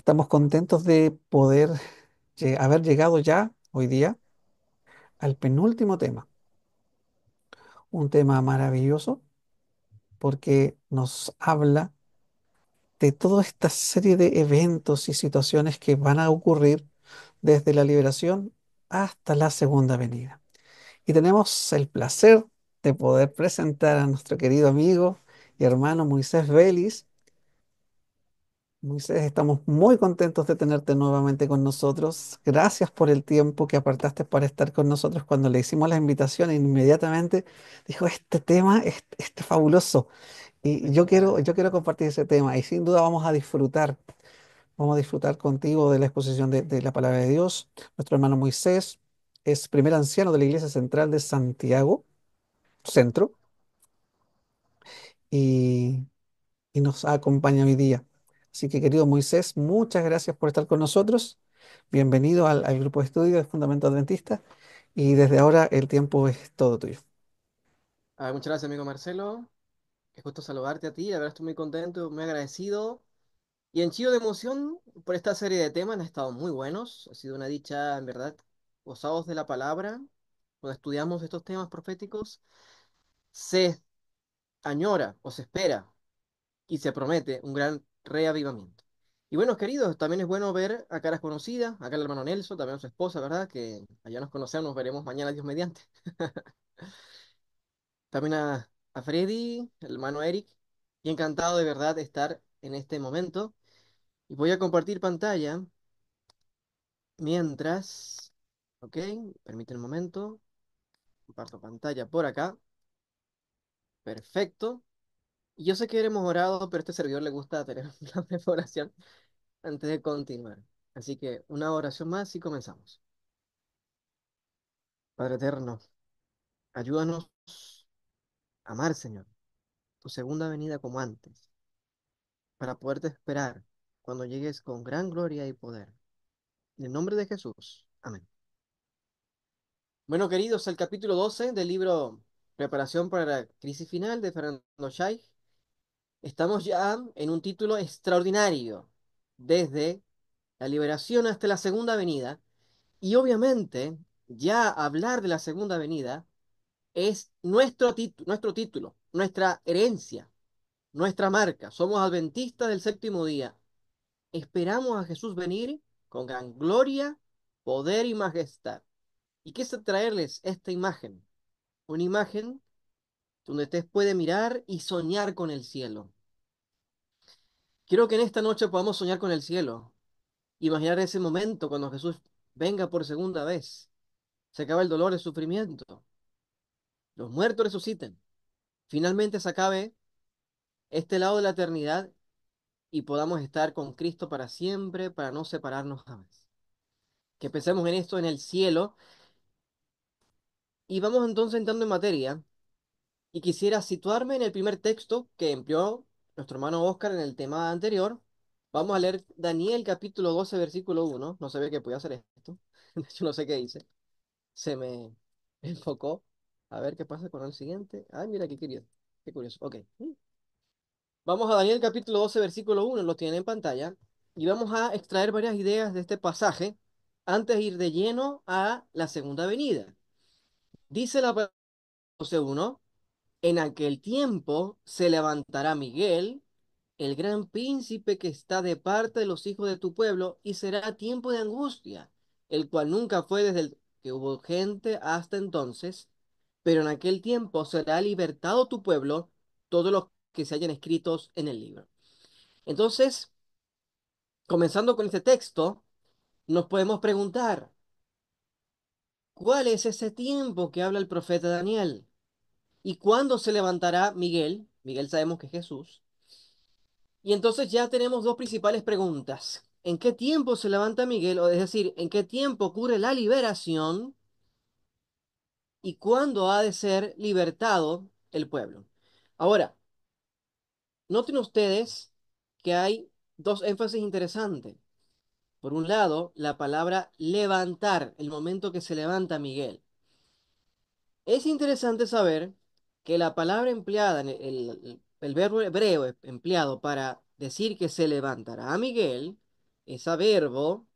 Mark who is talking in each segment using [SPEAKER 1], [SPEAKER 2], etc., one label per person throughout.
[SPEAKER 1] Estamos contentos de poder haber llegado ya hoy día al penúltimo tema, un tema maravilloso porque nos habla de toda esta serie de eventos y situaciones que van a ocurrir desde la liberación hasta la segunda venida. Y tenemos el placer de poder presentar a nuestro querido amigo y hermano Moisés Vélez. Moisés, estamos muy contentos de tenerte nuevamente con nosotros. Gracias por el tiempo que apartaste para estar con nosotros cuando le hicimos la invitación. Inmediatamente dijo, este tema es fabuloso y yo quiero compartir ese tema y sin duda vamos a disfrutar contigo de la exposición de la palabra de Dios. Nuestro hermano Moisés es primer anciano de la Iglesia Central de Santiago, Centro, y y nos acompaña hoy día. Así que, querido Moisés, muchas gracias por estar con nosotros. Bienvenido al grupo de estudio de Fundamento Adventista y desde ahora el tiempo es todo tuyo.
[SPEAKER 2] Muchas gracias, amigo Marcelo. Es gusto saludarte a ti. La verdad estoy muy contento, muy agradecido y henchido de emoción por esta serie de temas. Han estado muy buenos. Ha sido una dicha, en verdad, gozados de la palabra. Cuando estudiamos estos temas proféticos, se añora o se espera y se promete un gran reavivamiento. Y bueno, queridos, también es bueno ver a caras conocidas, acá el hermano Nelson, también a su esposa, ¿verdad? Que allá nos conocemos, nos veremos mañana, Dios mediante. También a Freddy, el hermano Eric, y encantado de verdad de estar en este momento. Y voy a compartir pantalla mientras, ok, permite un momento, comparto pantalla por acá, perfecto. Y yo sé que hemos orado, pero a este servidor le gusta tener una breve oración antes de continuar. Así que una oración más y comenzamos. Padre eterno, ayúdanos a amar, Señor, tu segunda venida como antes, para poderte esperar cuando llegues con gran gloria y poder. En el nombre de Jesús. Amén. Bueno, queridos, el capítulo 12 del libro Preparación para la crisis final de Fernando Scheich. Estamos ya en un título extraordinario, desde la liberación hasta la segunda venida. Y obviamente, ya hablar de la segunda venida es nuestro título, nuestra herencia, nuestra marca. Somos adventistas del séptimo día. Esperamos a Jesús venir con gran gloria, poder y majestad. Y quise traerles esta imagen, una imagen donde usted puede mirar y soñar con el cielo. Quiero que en esta noche podamos soñar con el cielo, imaginar ese momento cuando Jesús venga por segunda vez, se acaba el dolor, el sufrimiento, los muertos resuciten, finalmente se acabe este lado de la eternidad y podamos estar con Cristo para siempre, para no separarnos jamás. Que pensemos en esto en el cielo y vamos entonces entrando en materia. Y quisiera situarme en el primer texto que empleó nuestro hermano Oscar en el tema anterior. Vamos a leer Daniel capítulo 12 versículo 1. No sabía que podía hacer esto. De hecho, no sé qué dice. Se me enfocó. A ver qué pasa con el siguiente. Ay, mira qué curioso. Qué curioso. Ok. Vamos a Daniel capítulo 12 versículo 1. Lo tienen en pantalla. Y vamos a extraer varias ideas de este pasaje antes de ir de lleno a la segunda venida. Dice la palabra 12:1. En aquel tiempo se levantará Miguel, el gran príncipe que está de parte de los hijos de tu pueblo, y será tiempo de angustia, el cual nunca fue desde el que hubo gente hasta entonces, pero en aquel tiempo será libertado tu pueblo, todos los que se hayan escritos en el libro. Entonces, comenzando con este texto, nos podemos preguntar, ¿cuál es ese tiempo que habla el profeta Daniel? ¿Y cuándo se levantará Miguel? Miguel sabemos que es Jesús. Y entonces ya tenemos dos principales preguntas. ¿En qué tiempo se levanta Miguel? O es decir, ¿en qué tiempo ocurre la liberación? ¿Y cuándo ha de ser libertado el pueblo? Ahora, noten ustedes que hay dos énfasis interesantes. Por un lado, la palabra levantar, el momento que se levanta Miguel. Es interesante saber que la palabra empleada, el verbo hebreo empleado para decir que se levantará Miguel, Ese verbo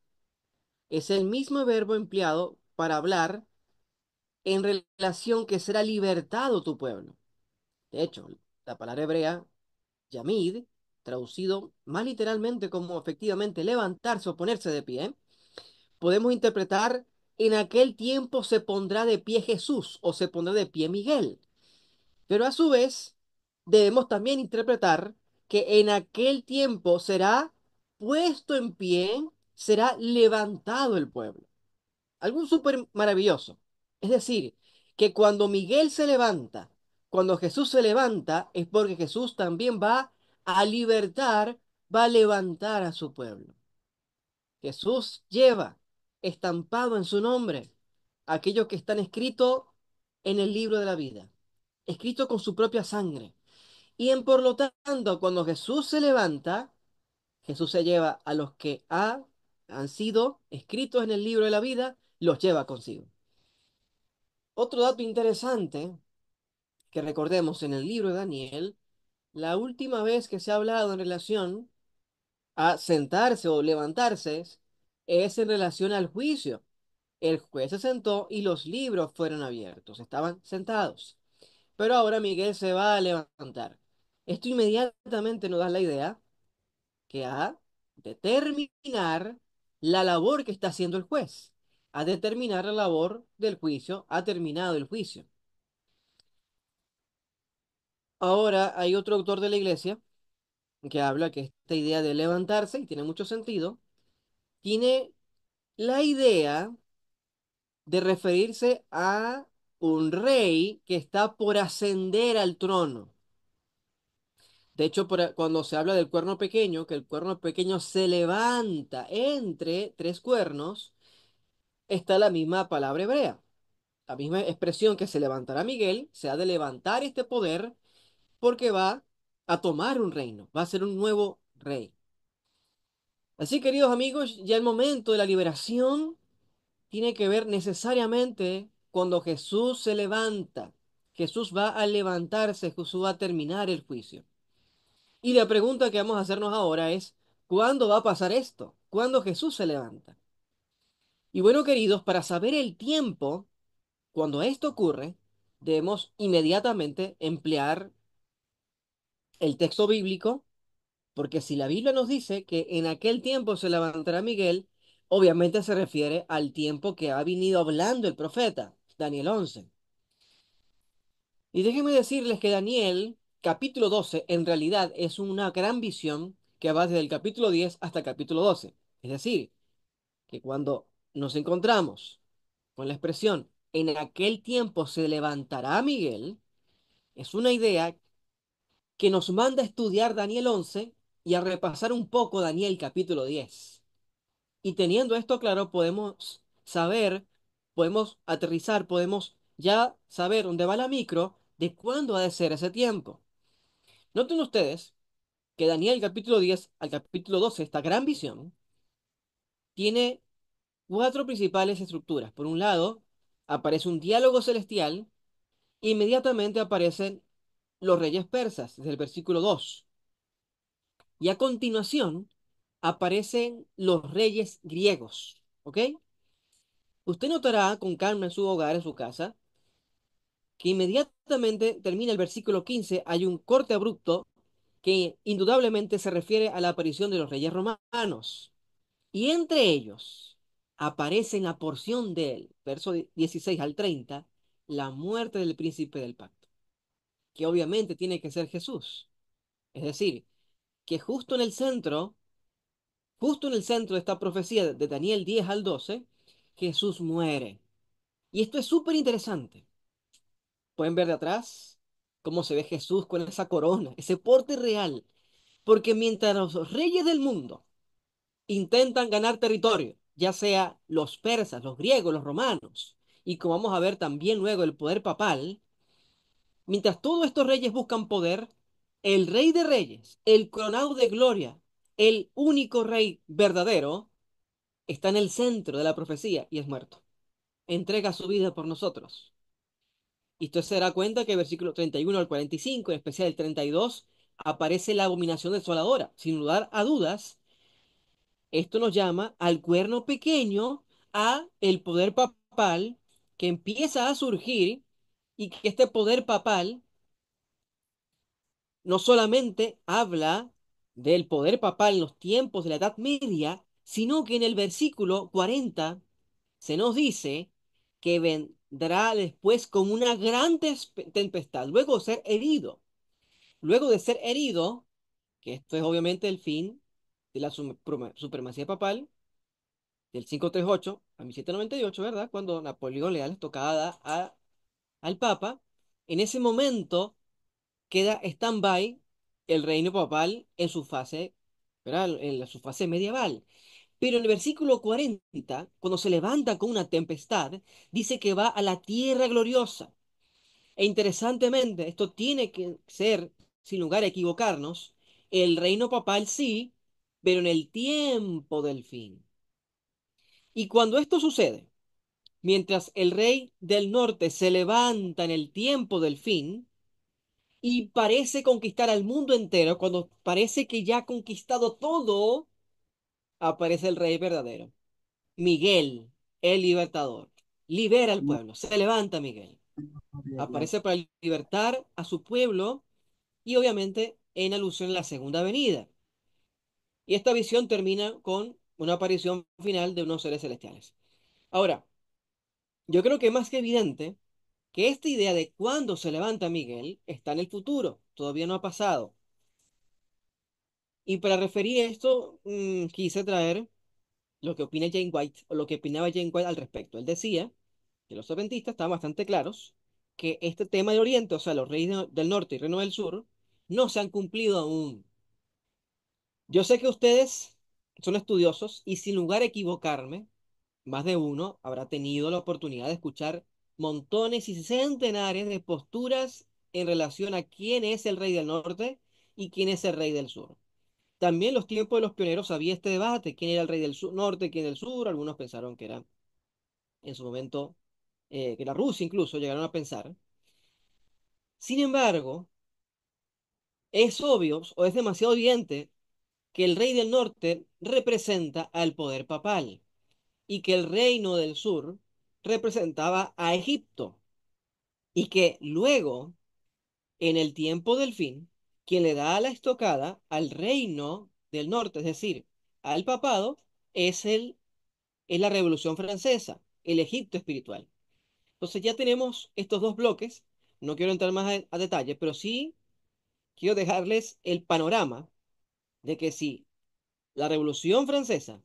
[SPEAKER 2] es el mismo verbo empleado para hablar en relación que será libertado tu pueblo. De hecho, la palabra hebrea, yamid, traducido más literalmente como efectivamente levantarse o ponerse de pie, podemos interpretar en aquel tiempo se pondrá de pie Jesús o se pondrá de pie Miguel. Pero a su vez, debemos también interpretar que en aquel tiempo será puesto en pie, será levantado el pueblo. Algo súper maravilloso. Es decir, que cuando Miguel se levanta, cuando Jesús se levanta, es porque Jesús también va a libertar, va a levantar a su pueblo. Jesús lleva estampado en su nombre aquellos que están escritos en el libro de la vida, escrito con su propia sangre. Y en por lo tanto, cuando Jesús se levanta, Jesús se lleva a los que han sido escritos en el libro de la vida, los lleva consigo. Otro dato interesante que recordemos en el libro de Daniel, la última vez que se ha hablado en relación a sentarse o levantarse es en relación al juicio. El juez se sentó y los libros fueron abiertos, estaban sentados. Pero ahora Miguel se va a levantar. Esto inmediatamente nos da la idea que ha de terminar la labor que está haciendo el juez. Ha de terminar la labor del juicio, ha terminado el juicio. Ahora hay otro autor de la iglesia que habla que esta idea de levantarse, y tiene mucho sentido, tiene la idea de referirse a un rey que está por ascender al trono. De hecho, cuando se habla del cuerno pequeño, que el cuerno pequeño se levanta entre tres cuernos, está la misma palabra hebrea. La misma expresión que se levantará Miguel, se ha de levantar este poder porque va a tomar un reino, va a ser un nuevo rey. Así, queridos amigos, ya el momento de la liberación tiene que ver necesariamente cuando Jesús se levanta. Jesús va a levantarse, Jesús va a terminar el juicio. Y la pregunta que vamos a hacernos ahora es, ¿cuándo va a pasar esto? ¿Cuándo Jesús se levanta? Y bueno, queridos, para saber el tiempo, cuando esto ocurre, debemos inmediatamente emplear el texto bíblico, porque si la Biblia nos dice que en aquel tiempo se levantará Miguel, obviamente se refiere al tiempo que ha venido hablando el profeta, Daniel 11. Y déjenme decirles que Daniel, capítulo 12, en realidad es una gran visión que va desde el capítulo 10 hasta el capítulo 12. Es decir, que cuando nos encontramos con la expresión en aquel tiempo se levantará Miguel, es una idea que nos manda a estudiar Daniel 11 y a repasar un poco Daniel capítulo 10. Y teniendo esto claro, podemos saber, podemos aterrizar, podemos ya saber dónde va la micro de cuándo ha de ser ese tiempo. Noten ustedes que Daniel capítulo 10 al capítulo 12, esta gran visión, tiene cuatro principales estructuras. Por un lado, aparece un diálogo celestial, e inmediatamente aparecen los reyes persas, desde el versículo 2. Y a continuación aparecen los reyes griegos. ¿Ok? Usted notará con calma en su hogar, en su casa, que inmediatamente termina el versículo 15, hay un corte abrupto que indudablemente se refiere a la aparición de los reyes romanos. Y entre ellos aparece en la porción del verso 16 al 30 la muerte del príncipe del pacto, que obviamente tiene que ser Jesús. Es decir, que justo en el centro de esta profecía de Daniel 10 al 12, Jesús muere. Y esto es súper interesante. Pueden ver de atrás cómo se ve Jesús con esa corona, ese porte real. Porque mientras los reyes del mundo intentan ganar territorio, ya sea los persas, los griegos, los romanos, y como vamos a ver también luego el poder papal, mientras todos estos reyes buscan poder, el rey de reyes, el coronado de gloria, el único rey verdadero, está en el centro de la profecía y es muerto. Entrega su vida por nosotros. Y usted se dará cuenta que el versículo 31 al 45, en especial el 32, aparece la abominación desoladora. Sin lugar a dudas, Esto nos llama al cuerno pequeño, a el poder papal que empieza a surgir y que este poder papal no solamente habla del poder papal en los tiempos de la Edad Media, sino que en el versículo 40 se nos dice que vendrá después con una gran tempestad, luego de ser herido. Luego de ser herido, que esto es obviamente el fin de la supremacía papal, del 538 a 1798, ¿verdad? Cuando Napoleón le da la estocada al Papa, en ese momento queda stand-by el reino papal en su fase, ¿verdad? En su fase medieval. Pero en el versículo 40, cuando se levanta con una tempestad, dice que va a la tierra gloriosa. E interesantemente, esto tiene que ser, sin lugar a equivocarnos, el reino papal sí, pero en el tiempo del fin. Y cuando esto sucede, mientras el rey del norte se levanta en el tiempo del fin y parece conquistar al mundo entero, cuando parece que ya ha conquistado todo, aparece el rey verdadero, Miguel, el libertador. Libera al
[SPEAKER 1] No,
[SPEAKER 2] pueblo, se levanta Miguel.
[SPEAKER 1] ya, claro.
[SPEAKER 2] Aparece para libertar a su pueblo y obviamente en alusión a la segunda venida. Y esta visión termina con una aparición final de unos seres celestiales. Ahora, yo creo que es más que evidente que esta idea de cuándo se levanta Miguel está en el futuro, todavía no ha pasado. Y para referir esto, quise traer lo que opina Jane White, o lo que opinaba Jane White al respecto. Él decía que los adventistas estaban bastante claros que este tema de Oriente, o sea, los reyes del norte y reino del sur, no se han cumplido aún. Yo sé que ustedes son estudiosos y sin lugar a equivocarme, más de uno habrá tenido la oportunidad de escuchar montones y centenares de posturas en relación a quién es el rey del norte y quién es el rey del sur. También en los tiempos de los pioneros había este debate, quién era el rey del norte, quién del sur. Algunos pensaron que era en su momento, que era Rusia incluso, llegaron a pensar. Sin embargo, es obvio o es demasiado evidente que el rey del norte representa al poder papal y que el reino del sur representaba a Egipto y que luego, en el tiempo del fin, quien le da la estocada al reino del norte, es decir, al papado, es es la Revolución Francesa, el Egipto espiritual. Entonces ya tenemos estos dos bloques. No quiero entrar más a detalle, pero sí quiero dejarles el panorama de que si la Revolución Francesa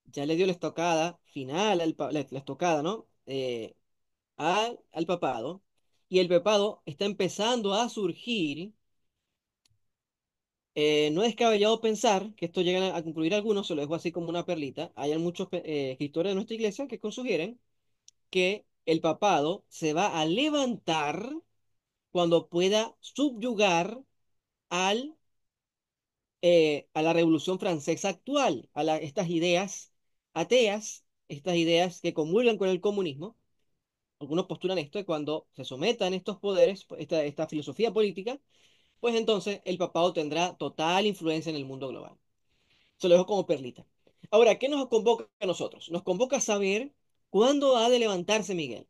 [SPEAKER 2] ya le dio la estocada final, la estocada, ¿no? Al papado, y el papado está empezando a surgir. No es descabellado pensar que esto llega a concluir algunos, se lo dejo así como una perlita. Hay muchos escritores de nuestra iglesia que sugieren que el papado se va a levantar cuando pueda subyugar al, a la Revolución Francesa actual, estas ideas ateas, estas ideas que comulgan con el comunismo. Algunos postulan esto, de cuando se sometan estos poderes, esta filosofía política, pues entonces el papado tendrá total influencia en el mundo global. Se lo dejo como perlita. Ahora, ¿qué nos convoca a nosotros? Nos convoca a saber cuándo ha de levantarse Miguel.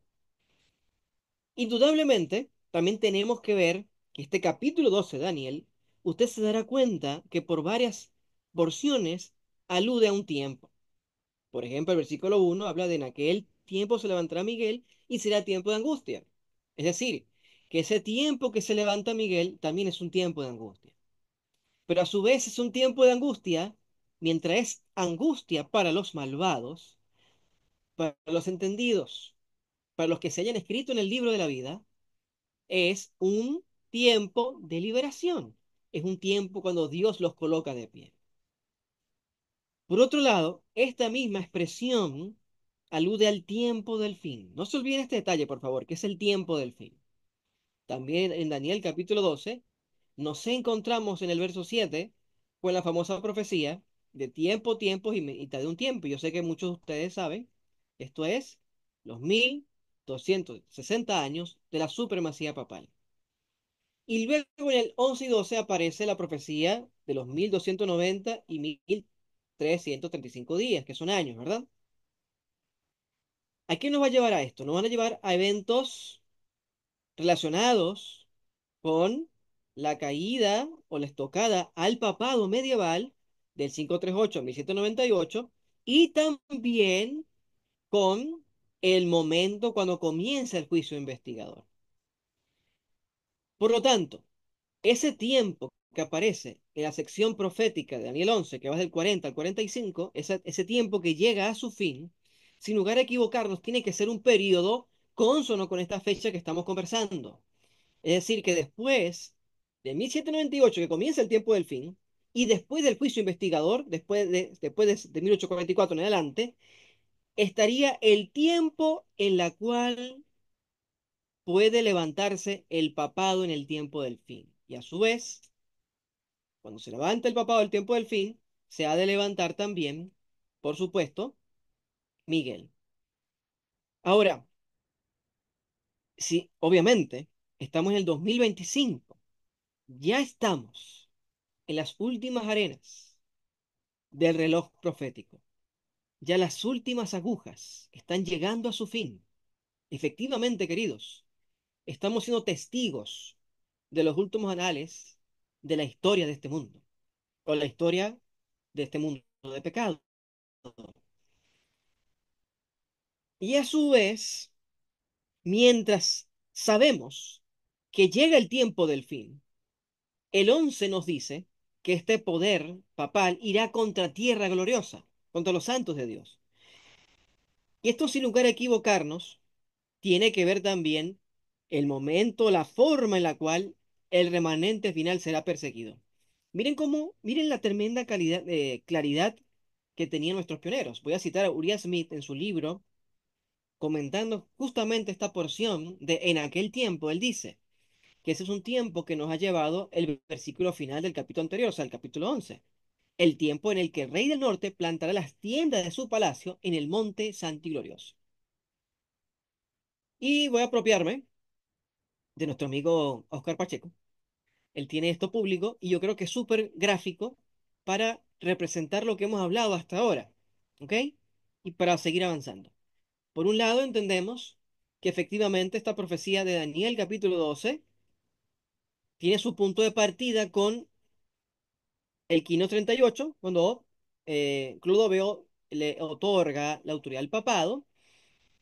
[SPEAKER 2] Indudablemente, también tenemos que ver que este capítulo 12 de Daniel, usted se dará cuenta que por varias porciones alude a un tiempo. Por ejemplo, el versículo 1 habla de en aquel tiempo se levantará Miguel y será tiempo de angustia. Es decir, que ese tiempo que se levanta Miguel también es un tiempo de angustia. Pero a su vez es un tiempo de angustia, mientras es angustia para los malvados, para los entendidos, para los que se hayan escrito en el libro de la vida, es un tiempo de liberación. Es un tiempo cuando Dios los coloca de pie. Por otro lado, esta misma expresión alude al tiempo del fin. No se olviden este detalle, por favor, que es el tiempo del fin. También en Daniel capítulo 12 nos encontramos en el verso 7 con la famosa profecía de tiempo, tiempos y mitad de un tiempo. Yo sé que muchos de ustedes saben, esto es los 1260 años de la supremacía papal. Y luego en el 11 y 12 aparece la profecía de los 1290 y 1000. 335 días, que son años, ¿verdad? ¿A qué nos va a llevar a esto? Nos van a llevar a eventos relacionados con la caída o la estocada al papado medieval del 538 a 1798 y también con el momento cuando comienza el juicio investigador. Por lo tanto, ese tiempo que aparece en la sección profética de Daniel 11, que va del 40 al 45, ese tiempo que llega a su fin, sin lugar a equivocarnos, tiene que ser un periodo cónsono con esta fecha que estamos conversando. Es decir, que después de 1798, que comienza el tiempo del fin, y después del juicio investigador, después de 1844 en adelante, estaría el tiempo en la cual puede levantarse el papado en el tiempo del fin. Y a su vez, cuando se levanta el papado del tiempo del fin, se ha de levantar también, por supuesto, Miguel. Ahora, sí, obviamente, estamos en el 2025. Ya estamos en las últimas arenas del reloj profético. Ya las últimas agujas están llegando a su fin. Efectivamente, queridos, estamos siendo testigos de los últimos anales de la historia de este mundo, o la historia de este mundo de pecado. Y a su vez, mientras sabemos que llega el tiempo del fin, el 11 nos dice que este poder papal irá contra tierra gloriosa, contra los santos de Dios. Y esto, sin lugar a equivocarnos, tiene que ver también el momento, la forma en la cual el remanente final será perseguido. Miren la tremenda claridad que tenían nuestros pioneros. Voy a citar a Uriah Smith en su libro, comentando justamente esta porción de en aquel tiempo. Él dice que ese es un tiempo que nos ha llevado el versículo final del capítulo anterior, o sea, el capítulo 11. El tiempo en el que el rey del norte plantará las tiendas de su palacio en el monte santo y glorioso. Y voy a apropiarme de nuestro amigo Oscar Pacheco. Él tiene esto público y yo creo que es súper gráfico para representar lo que hemos hablado hasta ahora. ¿Ok? Y para seguir avanzando. Por un lado, entendemos que efectivamente esta profecía de Daniel capítulo 12 tiene su punto de partida con el Quino 38, cuando Clodoveo le otorga la autoridad al papado.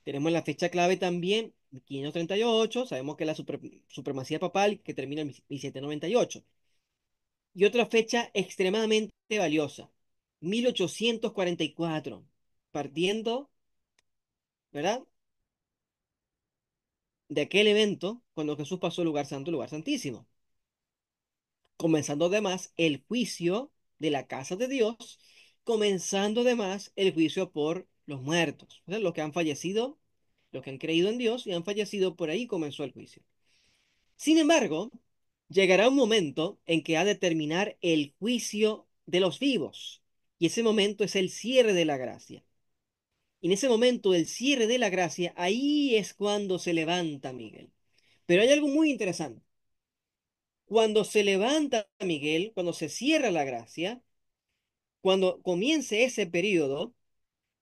[SPEAKER 2] Tenemos la fecha clave también, 538, sabemos que la supremacía papal que termina en 1798. Y otra fecha extremadamente valiosa, 1844, partiendo, ¿verdad? De aquel evento cuando Jesús pasó el lugar santo, el lugar santísimo. Comenzando además el juicio de la casa de Dios, comenzando además el juicio por los muertos, o sea, los que han fallecido, los que han creído en Dios y han fallecido, por ahí comenzó el juicio. Sin embargo, llegará un momento en que ha de terminar el juicio de los vivos, y ese momento es el cierre de la gracia. Y en ese momento, el cierre de la gracia, ahí es cuando se levanta Miguel. Pero hay algo muy interesante. Cuando se levanta Miguel, cuando se cierra la gracia, cuando comience ese periodo,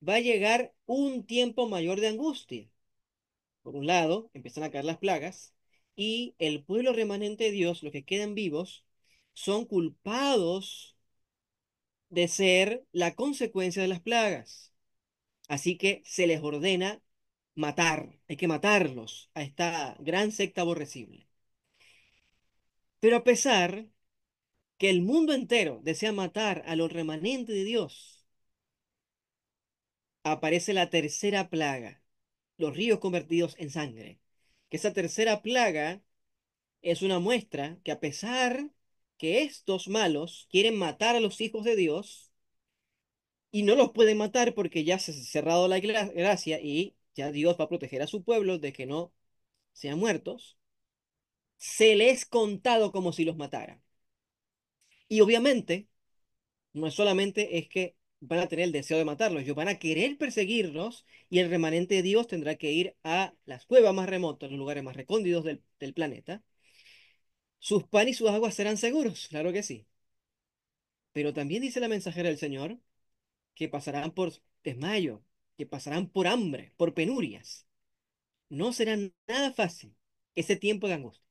[SPEAKER 2] va a llegar un tiempo mayor de angustia. Por un lado, empiezan a caer las plagas y el pueblo remanente de Dios, los que quedan vivos, son culpados de ser la consecuencia de las plagas. Así que se les ordena matar, hay que matarlos a esta gran secta aborrecible. Pero a pesar que el mundo entero desea matar a los remanentes de Dios, aparece la tercera plaga, los ríos convertidos en sangre. Que esa tercera plaga es una muestra que a pesar que estos malos quieren matar a los hijos de Dios y no los pueden matar porque ya se ha cerrado la gracia y ya Dios va a proteger a su pueblo de que no sean muertos, se les es contado como si los matara. Y obviamente, no es solamente es que van a tener el deseo de matarlos, ellos van a querer perseguirlos y el remanente de Dios tendrá que ir a las cuevas más remotas, los lugares más recónditos del planeta. Sus pan y sus aguas serán seguros, claro que sí. Pero también dice la mensajera del Señor que pasarán por desmayo, que pasarán por hambre, por penurias. No será nada fácil ese tiempo de angustia.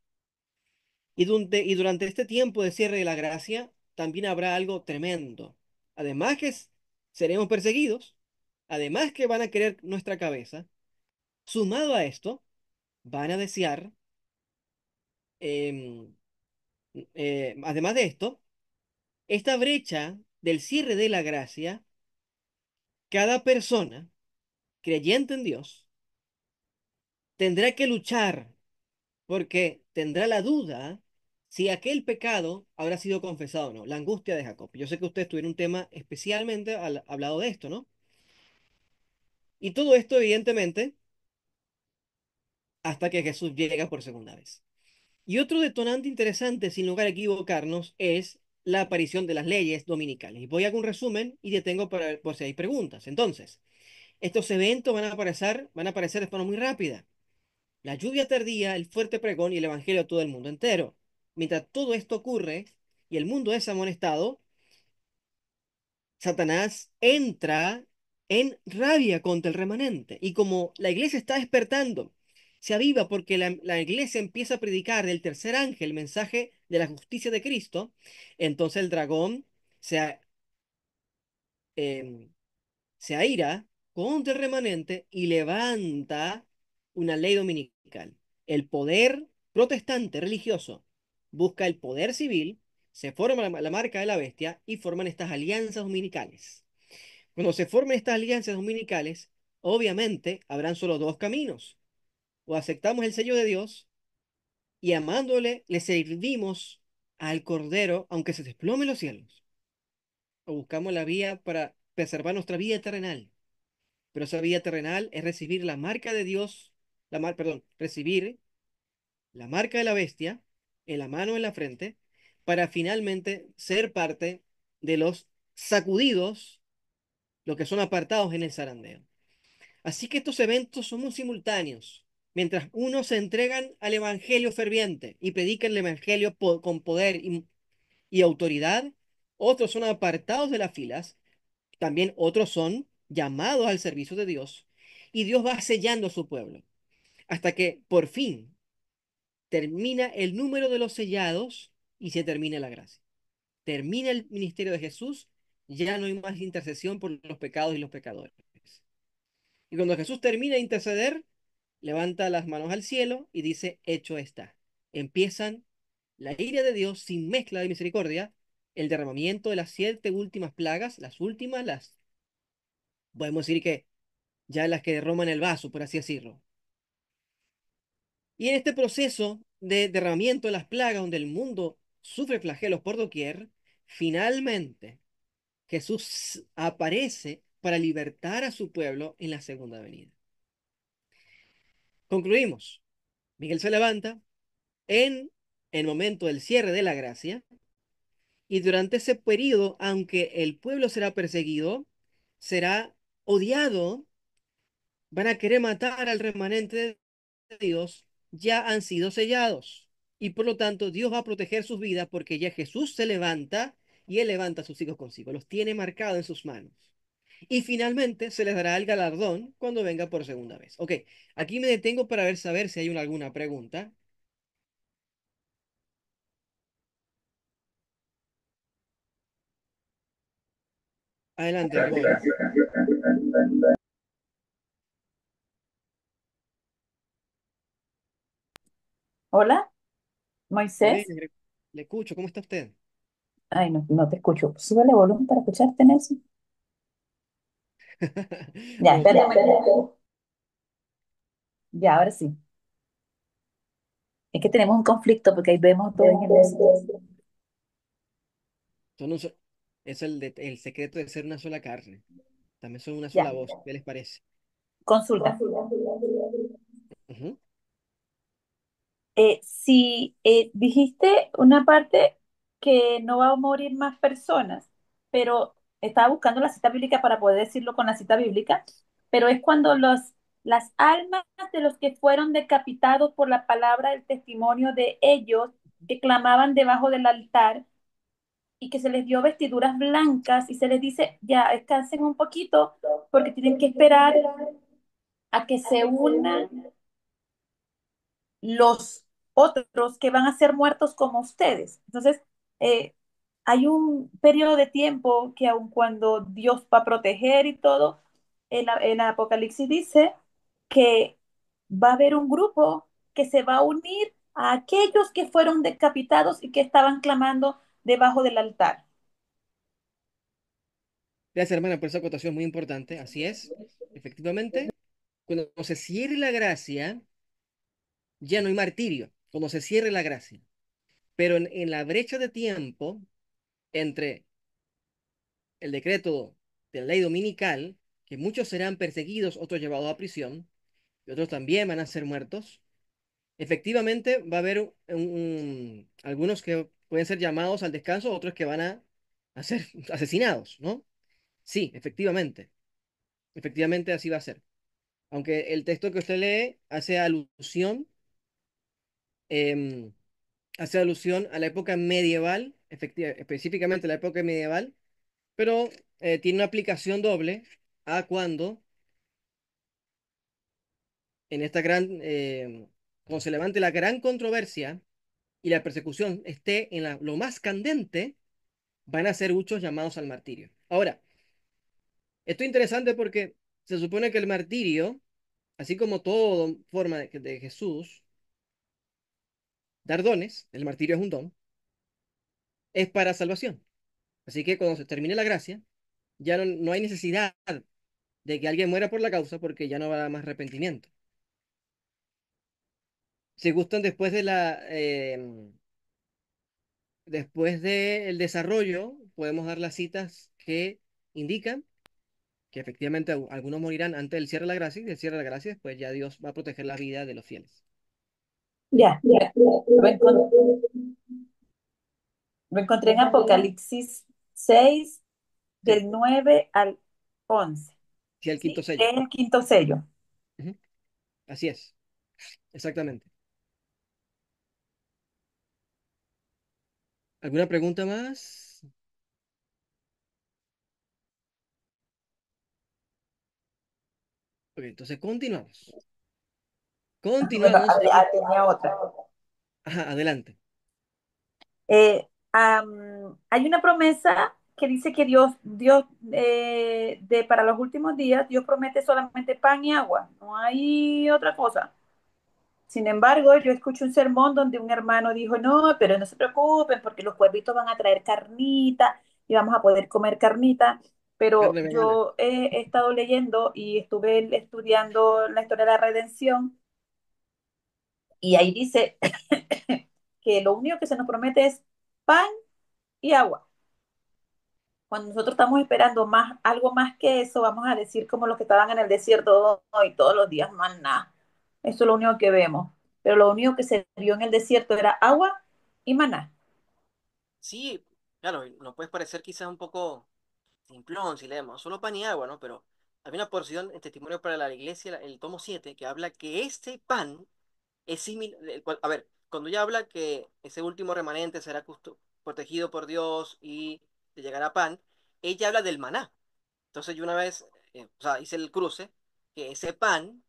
[SPEAKER 2] Y durante este tiempo de cierre de la gracia, también habrá algo tremendo. Además que seremos perseguidos, además que van a querer nuestra cabeza, sumado a esto, van a desear, em, además de esto, esta brecha del cierre de la gracia, cada persona creyente en Dios tendrá que luchar porque tendrá la duda si aquel pecado habrá sido confesado o no, la angustia de Jacob. Yo sé que ustedes tuvieron un tema especialmente hablado de esto, ¿no? Y todo esto, evidentemente, hasta que Jesús llega por segunda vez. Y otro detonante interesante, sin lugar a equivocarnos, es la aparición de las leyes dominicales. Y voy a hacer un resumen y detengo por si hay preguntas. Entonces, estos eventos van a aparecer de forma muy rápida. La lluvia tardía, el fuerte pregón y el evangelio a todo el mundo entero. Mientras todo esto ocurre y el mundo es amonestado, Satanás entra en rabia contra el remanente. Y como la iglesia está despertando, se aviva porque la iglesia empieza a predicar del tercer ángel el mensaje de la justicia de Cristo, entonces el dragón se, em, se aira contra el remanente y levanta una ley dominical. El poder protestante religioso busca el poder civil, se forma la marca de la bestia y forman estas alianzas dominicales. Cuando se formen estas alianzas dominicales, obviamente habrán solo dos caminos. O aceptamos el sello de Dios y amándole le servimos al Cordero aunque se desplomen los cielos. O buscamos la vía para preservar nuestra vida terrenal. Pero esa vida terrenal es recibir la marca de Dios, perdón, recibir la marca de la bestia en la mano, en la frente, para finalmente ser parte de los sacudidos, los que son apartados en el zarandeo. Así que estos eventos son muy simultáneos. Mientras unos se entregan al evangelio ferviente y predican el evangelio con poder y autoridad, otros son apartados de las filas, también otros son llamados al servicio de Dios y Dios va sellando a su pueblo hasta que por fin termina el número de los sellados y se termina la gracia. Termina el ministerio de Jesús, ya no hay más intercesión por los pecados y los pecadores. Y cuando Jesús termina de interceder, levanta las manos al cielo y dice, hecho está. Empiezan la ira de Dios sin mezcla de misericordia, el derramamiento de las siete últimas plagas, las últimas, podemos decir que ya las que derraman el vaso, por así decirlo. Y en este proceso de derramamiento de las plagas, donde el mundo sufre flagelos por doquier, finalmente Jesús aparece para libertar a su pueblo en la segunda venida. Concluimos. Miguel se levanta en el momento del cierre de la gracia y durante ese periodo, aunque el pueblo será perseguido, será odiado, van a querer matar al remanente de Dios, ya han sido sellados. Y por lo tanto, Dios va a proteger sus vidas porque ya Jesús se levanta y Él levanta a sus hijos consigo, los tiene marcados en sus manos. Y finalmente se les dará el galardón cuando venga por segunda vez. Ok, aquí me detengo para saber si hay alguna pregunta. Adelante, voy.
[SPEAKER 3] Hola,
[SPEAKER 2] Muy bien,
[SPEAKER 3] Moisés.
[SPEAKER 2] le escucho. ¿Cómo está usted?
[SPEAKER 3] Ay, no, no te escucho. Súbele volumen para escucharte, Nelson. Ya,
[SPEAKER 2] Bueno,
[SPEAKER 3] espérate un momento. Ya, ahora sí. Es que tenemos un conflicto porque ahí vemos todo en el...
[SPEAKER 2] son es el secreto de ser una sola carne. También son una
[SPEAKER 3] Ya,
[SPEAKER 2] sola voz. ¿Qué les parece?
[SPEAKER 3] consulta.
[SPEAKER 2] Ujú.
[SPEAKER 3] Si dijiste una parte que no va a morir más personas, pero estaba buscando la cita bíblica para poder decirlo con la cita bíblica, pero es cuando las almas de los que fueron decapitados por la palabra del testimonio de ellos que clamaban debajo del altar y que se les dio vestiduras blancas y se les dice, ya descansen un poquito porque tienen que esperar a que se unan los otros que van a ser muertos como ustedes. Entonces, eh, hay un periodo de tiempo que aun cuando Dios va a proteger y todo, el Apocalipsis dice que va a haber un grupo que se va a unir a aquellos que fueron decapitados y que estaban clamando debajo del altar.
[SPEAKER 2] Gracias, hermana, por esa acotación muy importante. Así es, efectivamente, cuando se cierre la gracia, ya no hay martirio, cuando se cierre la gracia. Pero en la brecha de tiempo entre el decreto de la ley dominical, que muchos serán perseguidos, otros llevados a prisión, y otros también van a ser muertos, efectivamente va a haber algunos que pueden ser llamados al descanso, otros que van a ser asesinados, ¿no? Sí, efectivamente así va a ser. Aunque el texto que usted lee em, hace alusión a la época medieval, específicamente la época medieval, pero tiene una aplicación doble a cuando en esta cuando se levante la gran controversia y la persecución esté en lo más candente, van a ser muchos llamados al martirio. Ahora, esto es interesante porque se supone que el martirio, así como toda forma de Jesús dar dones, el martirio es un don, es para salvación. Así que cuando se termine la gracia, ya no hay necesidad de que alguien muera por la causa porque ya no va a haber más arrepentimiento. Si gustan, después del desarrollo, podemos dar las citas que indican que efectivamente algunos morirán antes del cierre de la gracia y del cierre de la gracia, después ya Dios va a proteger la vida de los fieles.
[SPEAKER 3] Ya, lo encontré en Apocalipsis 6
[SPEAKER 2] Sí,
[SPEAKER 3] del 9 al 11.
[SPEAKER 2] sí, el quinto
[SPEAKER 3] ¿Sí?
[SPEAKER 2] sello.
[SPEAKER 3] Es el quinto sello.
[SPEAKER 2] Ujú. Así es, exactamente. ¿Alguna pregunta más? Ok, entonces continuamos.
[SPEAKER 3] Bueno,
[SPEAKER 2] Continuamos y...
[SPEAKER 3] tenía otra.
[SPEAKER 2] Ajá, adelante.
[SPEAKER 3] Hay una promesa que dice que para los últimos días, Dios promete solamente pan y agua, no hay otra cosa. Sin embargo, yo escuché un sermón donde un hermano dijo, no, pero no se preocupen porque los pueblitos van a traer carnita y vamos a poder comer carnita. Pero
[SPEAKER 2] Carne vegana.
[SPEAKER 3] yo he estado leyendo y estuve estudiando la historia de la redención y ahí dice que lo único que se nos promete es pan y agua. Cuando nosotros estamos esperando más, algo más que eso, vamos a decir como los que estaban en el desierto hoy todos los días, más nada. Eso es lo único que vemos. Pero lo único que se vio en el desierto era agua y maná.
[SPEAKER 2] Sí, claro, nos puede parecer quizás un poco simplón si leemos solo pan y agua, ¿no? Pero hay una porción en Testimonio para la Iglesia, el tomo 7 que habla que este pan es similar, a ver, cuando ella habla que ese último remanente será protegido por Dios y le llegará pan, ella habla del maná. Entonces yo una vez, o sea, hice el cruce, que ese pan,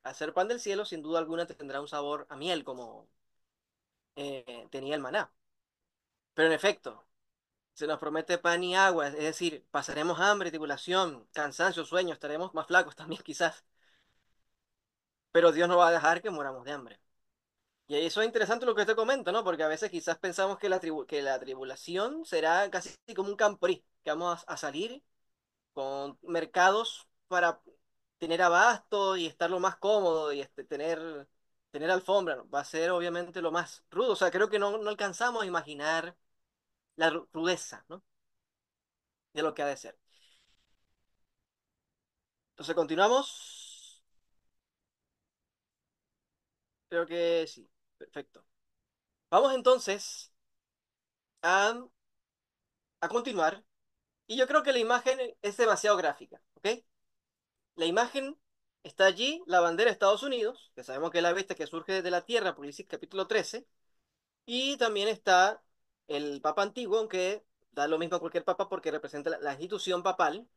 [SPEAKER 2] al ser pan del cielo, sin duda alguna tendrá un sabor a miel como tenía el maná. Pero en efecto, se nos promete pan y agua, es decir, pasaremos hambre, tribulación, cansancio, sueño, estaremos más flacos también quizás, pero Dios no va a dejar que moramos de hambre. Y eso es interesante lo que usted comenta, ¿no? Porque a veces quizás pensamos que que la tribulación será casi como un camporí, que vamos a salir con mercados para tener abasto y estar lo más cómodo y tener alfombra, ¿no? Va a ser obviamente lo más rudo. O sea, creo que no alcanzamos a imaginar la rudeza, ¿no? De lo que ha de ser. Entonces, continuamos. Creo que sí. Perfecto. Vamos entonces a, a continuar. Y yo creo que la imagen es demasiado gráfica, ¿ok? La imagen está allí, la bandera de Estados Unidos, que sabemos que es la bestia que surge desde la tierra, Apocalipsis capítulo 13, y también está el Papa Antiguo, aunque da lo mismo a cualquier papa porque representa la institución papal,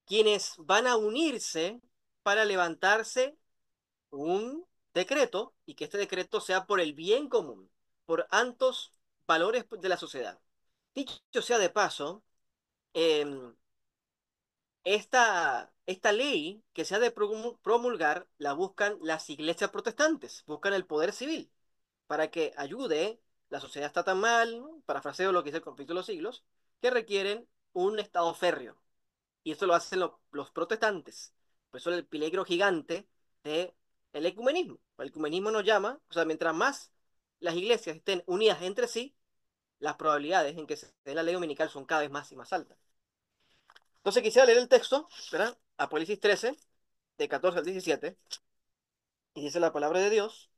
[SPEAKER 2] quienes van a unirse para levantarse un decreto y que este decreto sea por el bien común, por altos valores de la sociedad. Dicho sea de paso, em, esta ley que se ha de promulgar la buscan las iglesias protestantes, buscan el poder civil para que ayude, la sociedad está tan mal, ¿no? Parafraseo lo que dice el conflicto de los siglos, que requieren un estado férreo. Y esto lo hacen los protestantes. Por eso el peligro gigante de el ecumenismo. El ecumenismo nos llama, o sea, mientras más las iglesias estén unidas entre sí, las probabilidades en que se dé la ley dominical son cada vez más y más altas. Entonces quisiera leer el texto, ¿verdad? Apocalipsis 13, de 14 al 17, y dice la palabra de Dios,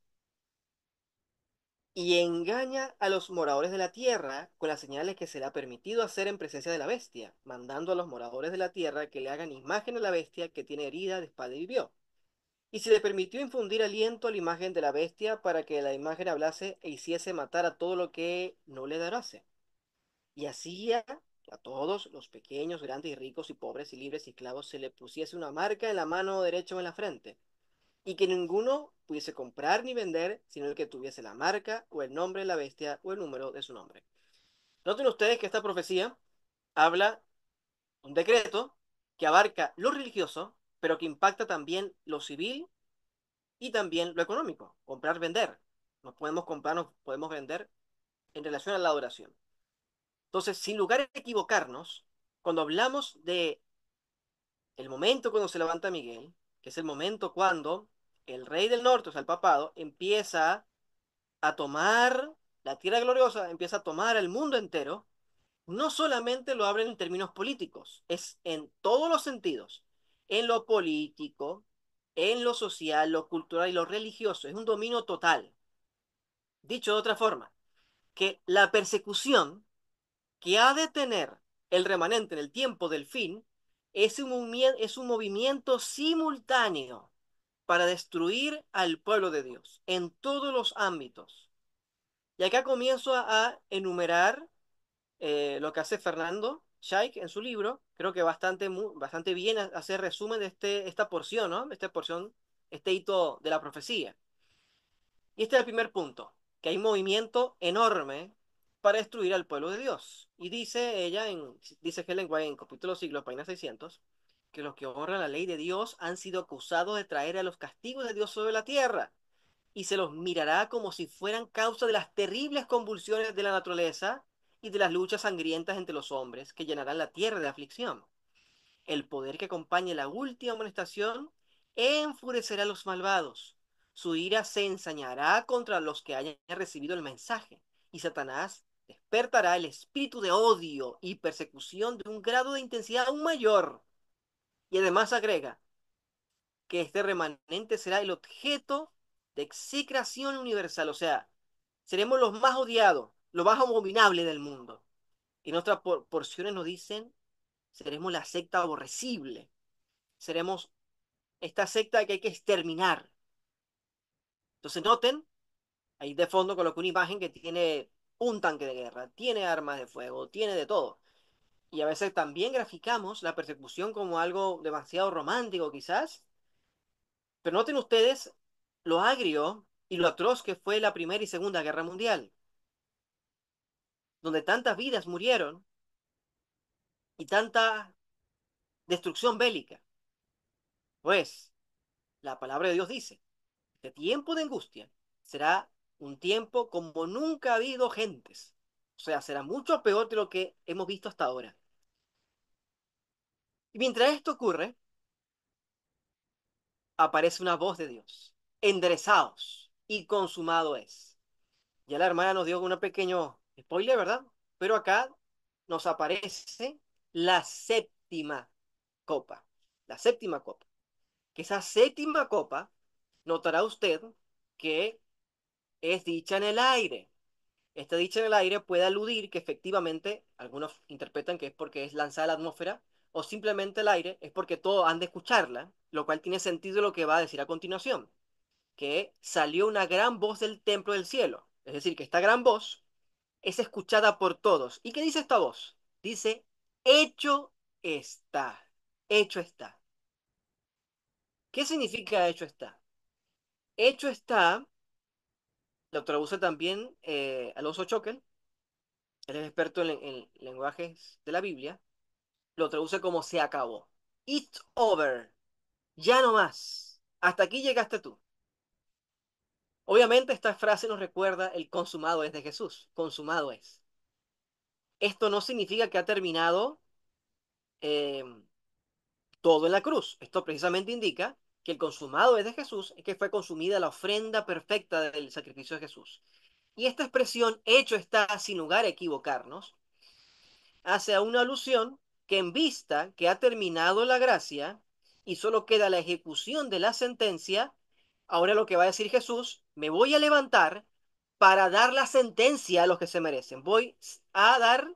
[SPEAKER 2] y engaña a los moradores de la tierra con las señales que será permitido hacer en presencia de la bestia, mandando a los moradores de la tierra que le hagan imagen a la bestia que tiene herida de espada y vivió. Y se le permitió infundir aliento a la imagen de la bestia para que la imagen hablase e hiciese matar a todo lo que no le darase. Y hacía a todos, los pequeños, grandes y ricos y pobres y libres y esclavos, se le pusiese una marca en la mano derecha o en la frente, y que ninguno pudiese comprar ni vender, sino el que tuviese la marca o el nombre de la bestia o el número de su nombre. Noten ustedes que esta profecía habla de un decreto que abarca lo religioso, pero que impacta también lo civil y también lo económico, comprar, vender. Nos podemos comprar, nos podemos vender en relación a la adoración. Entonces, sin lugar a equivocarnos, cuando hablamos de el momento cuando se levanta Miguel, que es el momento cuando el rey del norte, o sea, el papado, empieza a tomar la tierra gloriosa, empieza a tomar el mundo entero, no solamente lo hablan en términos políticos, es en todos los sentidos, en lo político, en lo social, lo cultural y lo religioso, es un dominio total. Dicho de otra forma, que la persecución que ha de tener el remanente en el tiempo del fin es un movimiento simultáneo para destruir al pueblo de Dios en todos los ámbitos. Y acá comienzo a enumerar lo que hace Fernando Scheich en su libro. Creo que bastante bien hace resumen de esta porción, ¿no? Esta porción, este hito de la profecía. Y este es el primer punto, que hay un movimiento enorme para destruir al pueblo de Dios. Y dice Helen White en capítulo siglo, página 600, que los que honran la ley de Dios han sido acusados de traer a los castigos de Dios sobre la tierra, y se los mirará como si fueran causa de las terribles convulsiones de la naturaleza y de las luchas sangrientas entre los hombres que llenarán la tierra de aflicción. El poder que acompañe la última amonestación enfurecerá a los malvados. Su ira se ensañará contra los que hayan recibido el mensaje, y Satanás despertará el espíritu de odio y persecución de un grado de intensidad aún mayor. Y además agrega que este remanente será el objeto de execración universal, o sea, seremos los más odiados, los más abominables del mundo. Y en otras porciones nos dicen, seremos la secta aborrecible, seremos esta secta que hay que exterminar. Entonces noten, ahí de fondo coloco una imagen que tiene un tanque de guerra, tiene armas de fuego, tiene de todo. Y a veces también graficamos la persecución como algo demasiado romántico quizás, pero noten ustedes lo agrio y lo atroz que fue la Primera y Segunda Guerra Mundial, donde tantas vidas murieron y tanta destrucción bélica. Pues la palabra de Dios dice, este tiempo de angustia será un tiempo como nunca ha habido gentes. O sea, será mucho peor de lo que hemos visto hasta ahora. Y mientras esto ocurre, aparece una voz de Dios. Enderezaos y consumado es. Ya la hermana nos dio un pequeño spoiler, ¿verdad? Pero acá nos aparece la séptima copa. La séptima copa. Que esa séptima copa, notará usted que es dicha en el aire. Esta dicha en el aire puede aludir que efectivamente, algunos interpretan que es porque es lanzada a la atmósfera, o simplemente el aire es porque todos han de escucharla, lo cual tiene sentido lo que va a decir a continuación, que salió una gran voz del templo del cielo. Es decir, que esta gran voz es escuchada por todos. ¿Y qué dice esta voz? Dice, hecho está, hecho está. ¿Qué significa hecho está? Hecho está, lo traduce también Alonso Choquel, él es experto en lenguajes de la Biblia, lo traduce como se acabó. It's over, ya no más. Hasta aquí llegaste tú. Obviamente esta frase nos recuerda el consumado es de Jesús, consumado es. Esto no significa que ha terminado eh, todo en la cruz. Esto precisamente indica que el consumado es de Jesús, es que fue consumida la ofrenda perfecta del sacrificio de Jesús. Y esta expresión, hecho está, sin lugar a equivocarnos, hace a una alusión que en vista que ha terminado la gracia y solo queda la ejecución de la sentencia, ahora lo que va a decir Jesús, me voy a levantar para dar la sentencia a los que se merecen. Voy a dar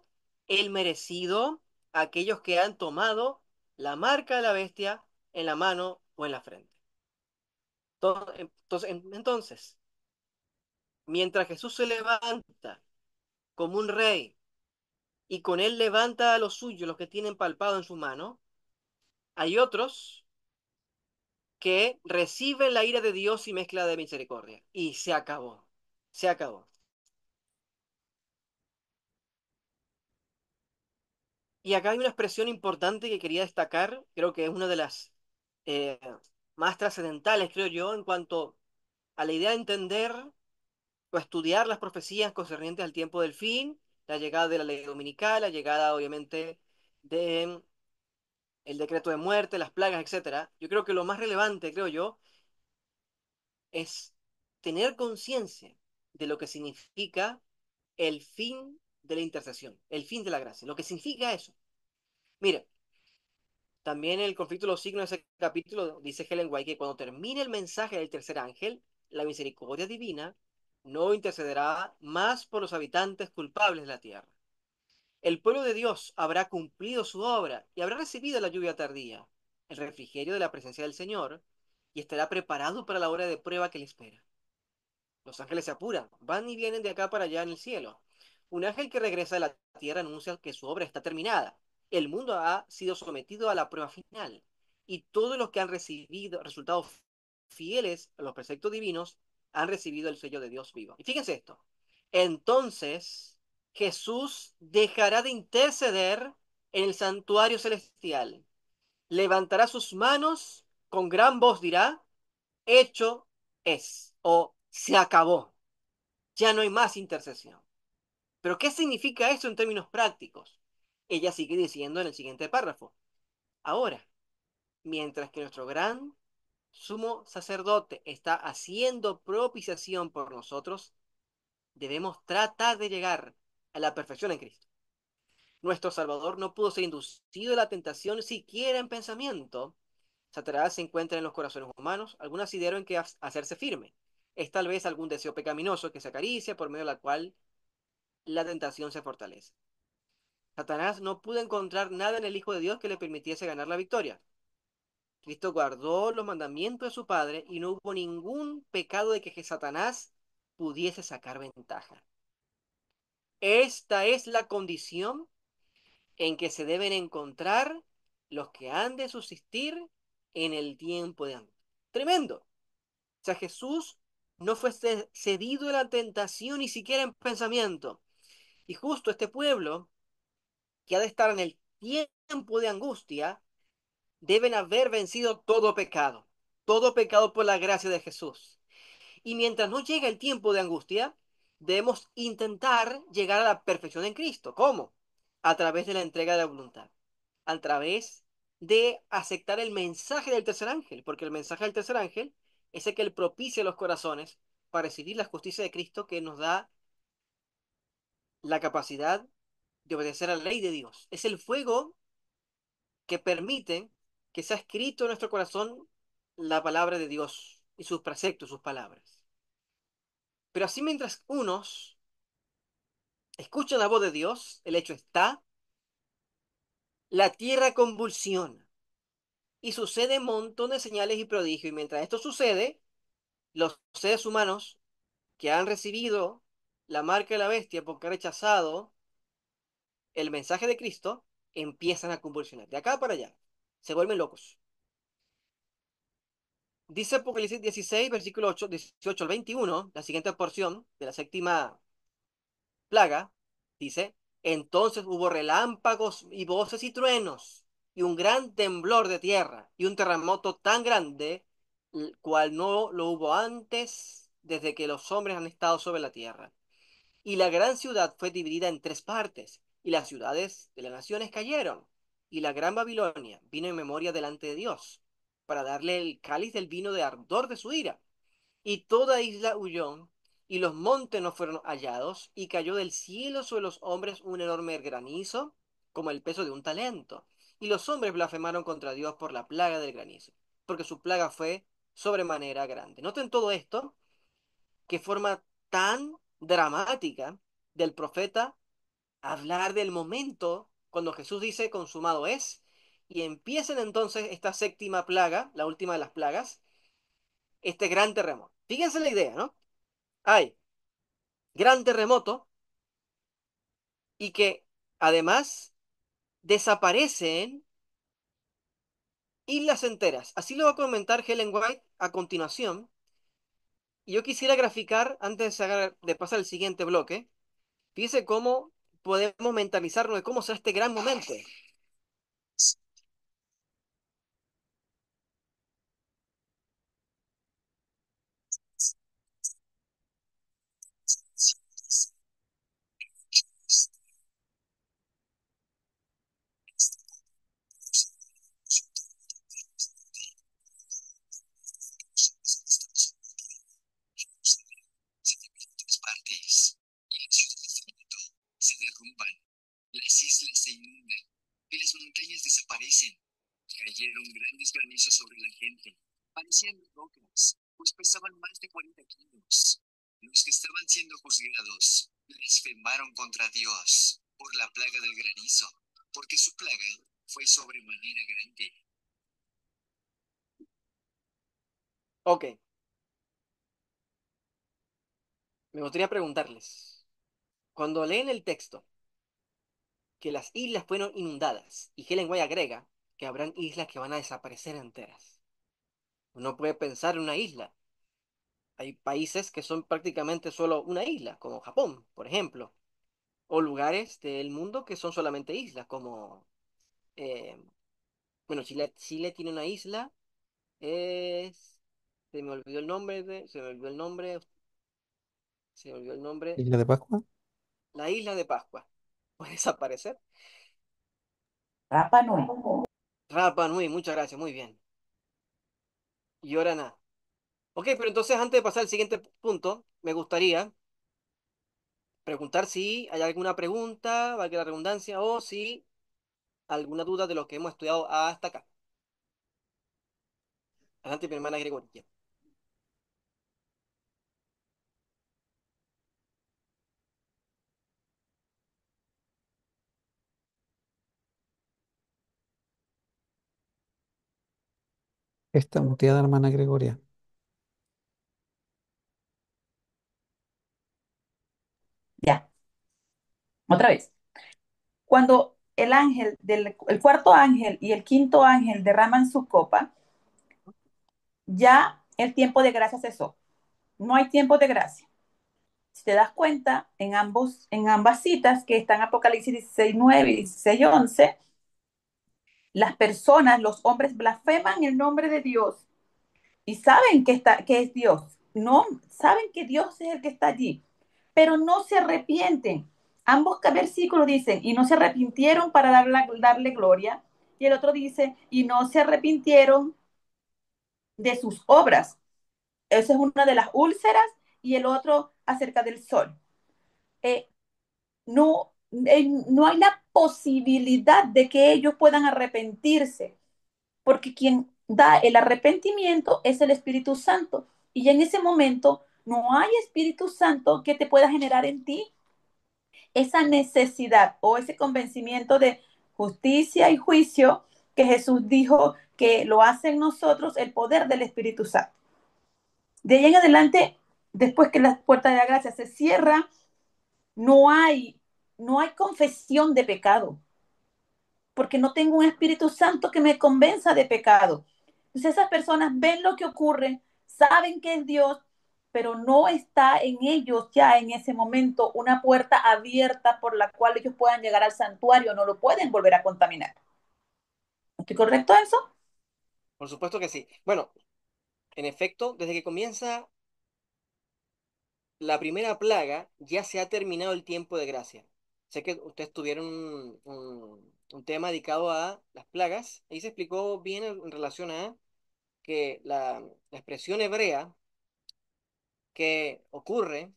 [SPEAKER 2] el merecido a aquellos que han tomado la marca de la bestia en la mano o en la frente. Entonces, mientras Jesús se levanta como un rey y con él levanta a los suyos, los que tienen palpado en su mano, hay otros que reciben la ira de Dios y mezcla de misericordia. Y se acabó. Se acabó. Y acá hay una expresión importante que quería destacar, creo que es una de las eh, más trascendentales, creo yo, en cuanto a la idea de entender o estudiar las profecías concernientes al tiempo del fin, la llegada de la ley dominical, la llegada, obviamente, de el decreto de muerte, las plagas, etcétera. Yo creo que lo más relevante, creo yo, es tener conciencia de lo que significa el fin de la intercesión, el fin de la gracia, lo que significa eso. Mire, también el conflicto de los signos de ese capítulo dice Helen White que cuando termine el mensaje del tercer ángel, la misericordia divina no intercederá más por los habitantes culpables de la tierra. El pueblo de Dios habrá cumplido su obra y habrá recibido la lluvia tardía, el refrigerio de la presencia del Señor, y estará preparado para la hora de prueba que le espera. Los ángeles se apuran, van y vienen de acá para allá en el cielo. Un ángel que regresa de la tierra anuncia que su obra está terminada. El mundo ha sido sometido a la prueba final. Y todos los que han recibido resultados fieles a los preceptos divinos han recibido el sello de Dios vivo. Y fíjense esto. Entonces Jesús dejará de interceder en el santuario celestial. Levantará sus manos, con gran voz dirá, hecho es o se acabó. Ya no hay más intercesión. Pero ¿qué significa eso en términos prácticos? Ella sigue diciendo en el siguiente párrafo. Ahora, mientras que nuestro gran sumo sacerdote está haciendo propiciación por nosotros, debemos tratar de llegar a la perfección en Cristo. Nuestro Salvador no pudo ser inducido a la tentación siquiera en pensamiento. Satanás se encuentra en los corazones humanos algún asidero en que hacerse firme. Es tal vez algún deseo pecaminoso que se acaricia por medio de la cual la tentación se fortalece. Satanás no pudo encontrar nada en el Hijo de Dios que le permitiese ganar la victoria. Cristo guardó los mandamientos de su Padre y no hubo ningún pecado de que Satanás pudiese sacar ventaja. Esta es la condición en que se deben encontrar los que han de subsistir en el tiempo de antes. Tremendo. O sea, Jesús no fue cedido a la tentación ni siquiera en pensamiento. Y justo este pueblo, que ha de estar en el tiempo de angustia, deben haber vencido todo pecado por la gracia de Jesús. Y mientras no llega el tiempo de angustia, debemos intentar llegar a la perfección en Cristo. ¿Cómo? A través de la entrega de la voluntad, a través de aceptar el mensaje del tercer ángel, porque el mensaje del tercer ángel es el que él propicia los corazones para recibir la justicia de Cristo que nos da la capacidad de obedecer a la ley de Dios. Es el fuego que permite que sea escrito en nuestro corazón la palabra de Dios y sus preceptos, sus palabras. Pero así mientras unos escuchan la voz de Dios, el hecho está, la tierra convulsiona y sucede un montón de señales y prodigios. Y mientras esto sucede, los seres humanos que han recibido la marca de la bestia porque ha rechazado el mensaje de Cristo, empiezan a convulsionar. De acá para allá. Se vuelven locos. Dice Apocalipsis 16, versículo 8, 18 al 21, la siguiente porción de la séptima plaga, dice, entonces hubo relámpagos y voces y truenos, y un gran temblor de tierra, y un terremoto tan grande, el cual no lo hubo antes desde que los hombres han estado sobre la tierra. Y la gran ciudad fue dividida en tres partes, y las ciudades de las naciones cayeron. Y la gran Babilonia vino en memoria delante de Dios, para darle el cáliz del vino de ardor de su ira. Y toda isla huyó, y los montes no fueron hallados, y cayó del cielo sobre los hombres un enorme granizo, como el peso de un talento. Y los hombres blasfemaron contra Dios por la plaga del granizo, porque su plaga fue sobremanera grande. Noten todo esto, qué forma tan dramática del profeta hablar del momento cuando Jesús dice consumado es, y empiezan entonces esta séptima plaga, la última de las plagas, este gran terremoto. Fíjense la idea, ¿no? Hay gran terremoto y que además desaparecen islas enteras. Así lo va a comentar Helen White a continuación. Y yo quisiera graficar, antes de pasar al siguiente bloque, fíjense cómo podemos mentalizarnos de cómo será este gran momento.
[SPEAKER 4] Partes y las ciudades del mundo se derrumban, las islas se inundan y las montañas desaparecen. Cayeron grandes granizos sobre la gente, parecían rocas, pues pesaban más de 40 kilos. Los que estaban siendo juzgados blasfemaron contra Dios por la plaga del granizo, porque su plaga fue sobremanera grande.
[SPEAKER 2] Ok, me gustaría preguntarles, cuando leen el texto que las islas fueron inundadas y Helen White agrega que habrán islas que van a desaparecer enteras, uno puede pensar en una isla. Hay países que son prácticamente solo una isla, como Japón, por ejemplo, o lugares del mundo que son solamente islas, como, eh, bueno, Chile tiene una isla, es, se me olvidó el nombre, se me olvidó el nombre, se me olvidó el nombre,
[SPEAKER 1] Isla de Pascua.
[SPEAKER 2] la isla de Pascua. ¿Puede desaparecer?
[SPEAKER 3] Rapa Nui.
[SPEAKER 2] Rapa Nui, muchas gracias, muy bien. Y ahora nada. Ok, pero entonces antes de pasar al siguiente punto, me gustaría preguntar si hay alguna pregunta, valga la redundancia, o si alguna duda de lo que hemos estudiado hasta acá. Adelante, mi hermana Gregoria.
[SPEAKER 1] Esta muteada hermana Gregoria.
[SPEAKER 3] Ya, otra vez. Cuando el cuarto ángel y el quinto ángel derraman su copa, ya el tiempo de gracia cesó. No hay tiempo de gracia. Si te das cuenta, en ambas citas que están Apocalipsis 16:9 y 16:11, las personas, los hombres blasfeman el nombre de Dios y saben que es Dios. No saben que Dios es el que está allí, pero no se arrepienten. Ambos versículos dicen, y no se arrepintieron para darle gloria. Y el otro dice, y no se arrepintieron de sus obras. Esa es una de las úlceras y el otro acerca del sol. Eh, no hay la posibilidad de que ellos puedan arrepentirse, porque quien da el arrepentimiento es el Espíritu Santo. Y en ese momento no hay Espíritu Santo que te pueda generar en ti esa necesidad o ese convencimiento de justicia y juicio que Jesús dijo que lo hace en nosotros el poder del Espíritu Santo. De ahí en adelante, después que la puerta de la gracia se cierra, no hay, no hay confesión de pecado, porque no tengo un Espíritu Santo que me convenza de pecado. Entonces esas personas ven lo que ocurre, saben que es Dios, pero no está en ellos ya en ese momento una puerta abierta por la cual ellos puedan llegar al santuario, no lo pueden volver a contaminar. ¿Estoy correcto en eso?
[SPEAKER 2] Por supuesto que sí. Bueno, en efecto, desde que comienza la primera plaga, ya se ha terminado el tiempo de gracia. Sé que ustedes tuvieron un tema dedicado a las plagas, y se explicó bien en relación a que la expresión hebrea que ocurre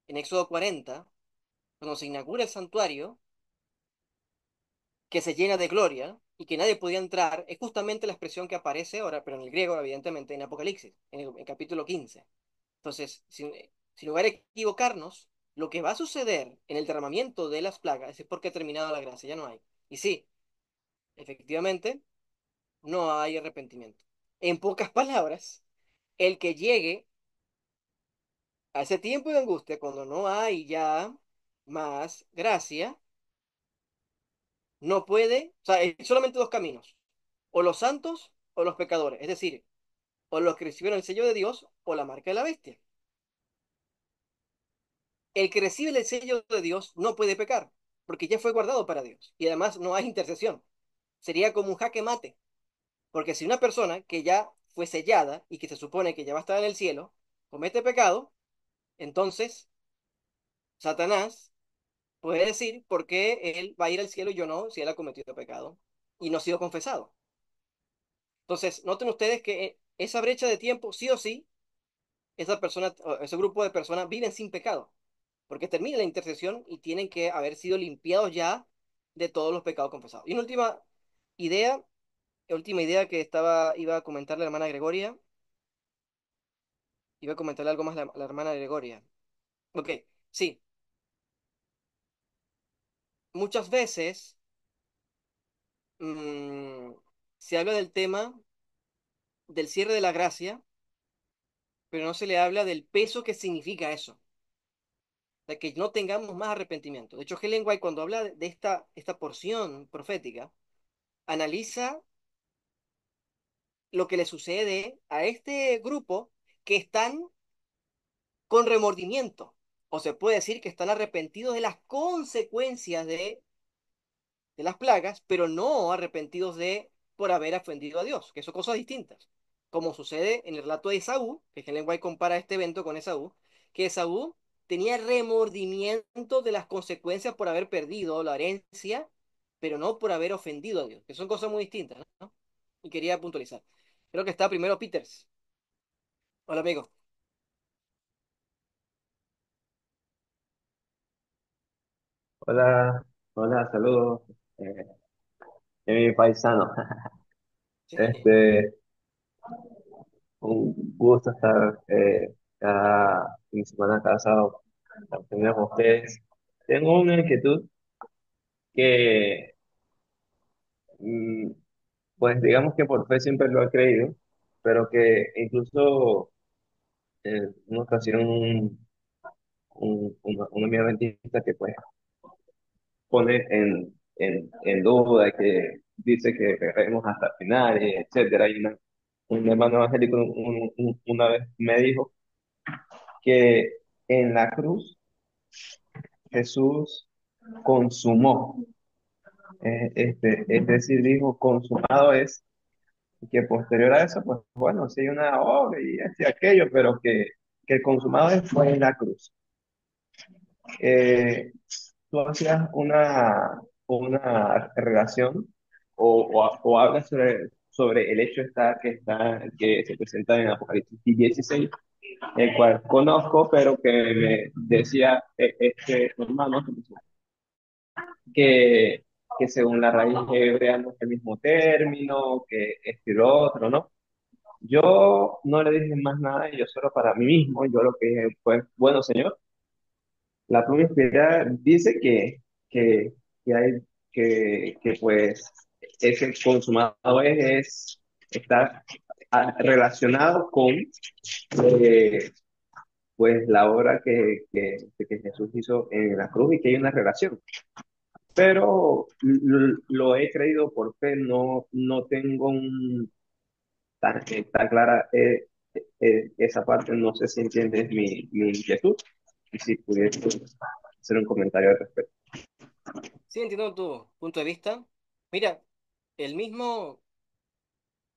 [SPEAKER 2] en Éxodo 40, cuando se inaugura el santuario, que se llena de gloria y que nadie podía entrar, es justamente la expresión que aparece ahora, pero en el griego, evidentemente, en Apocalipsis, en capítulo 15. Entonces, sin lugar a equivocarnos, lo que va a suceder en el derramamiento de las plagas es porque ha terminado la gracia, ya no hay. Y sí, efectivamente, no hay arrepentimiento. En pocas palabras, el que llegue a ese tiempo de angustia, cuando no hay ya más gracia, no puede, o sea, hay solamente dos caminos, o los santos o los pecadores, es decir, o los que recibieron el sello de Dios o la marca de la bestia. El que recibe el sello de Dios no puede pecar, porque ya fue guardado para Dios, y además no hay intercesión. Sería como un jaque mate, porque si una persona que ya fue sellada y que se supone que ya va a estar en el cielo, comete pecado, entonces Satanás puede decir por qué él va a ir al cielo y yo no, si él ha cometido pecado y no ha sido confesado. Entonces, noten ustedes que esa brecha de tiempo, sí o sí, esa persona, ese grupo de personas viven sin pecado, porque termina la intercesión y tienen que haber sido limpiados ya de todos los pecados confesados. Y una idea, última idea que iba a comentarle a la hermana Gregoria, iba a comentarle algo más a la hermana Gregoria. Ok, sí, muchas veces mm, se habla del tema del cierre de la gracia, pero no se le habla del peso que significa eso, de que no tengamos más arrepentimiento. De hecho, Helen White, cuando habla de esta porción profética, analiza lo que le sucede a este grupo que están con remordimiento, o se puede decir que están arrepentidos de las consecuencias de las plagas, pero no arrepentidos de por haber ofendido a Dios, que son cosas distintas. Como sucede en el relato de Esaú, que Helen White compara este evento con Esaú, que Esaú tenía remordimiento de las consecuencias por haber perdido la herencia, pero no por haber ofendido a Dios, que son cosas muy distintas, ¿no? Y quería puntualizar. Creo que está primero Peters. Hola, amigo.
[SPEAKER 5] Hola, hola, saludos, eh, mi paisano.
[SPEAKER 2] Sí.
[SPEAKER 5] Este, un gusto estar cada fin de semana casado con ustedes. Tengo una inquietud que, mm, pues digamos que por fe siempre lo he creído, pero que incluso en una ocasión una amiga adventista que pues pone en duda, que dice que veremos hasta el final, y etcétera. Y un hermano evangélico una vez me dijo que en la cruz Jesús consumó, es decir, dijo consumado es, y que posterior a eso, pues bueno, sí hay una obra y este y aquello, pero que el consumado es fue en la cruz. Eh, Tú hacías una relación o hablas sobre el hecho que se presenta en Apocalipsis 16, el cual conozco, pero que me decía este hermano que, que según la raíz hebrea no es el mismo término, que este y lo otro, ¿no? Yo no le dije más nada, y yo solo para mí mismo, yo lo que dije fue, bueno, señor, la pluma inspirada dice que, que hay que pues ese consumado está relacionado con, eh, pues la obra que Jesús hizo en la cruz y que hay una relación. Pero lo he creído por fe, no tengo tan clara esa parte, no sé si entiendes mi inquietud y si pudiese hacer un comentario al respecto.
[SPEAKER 2] Sí, entiendo tu punto de vista. Mira, el mismo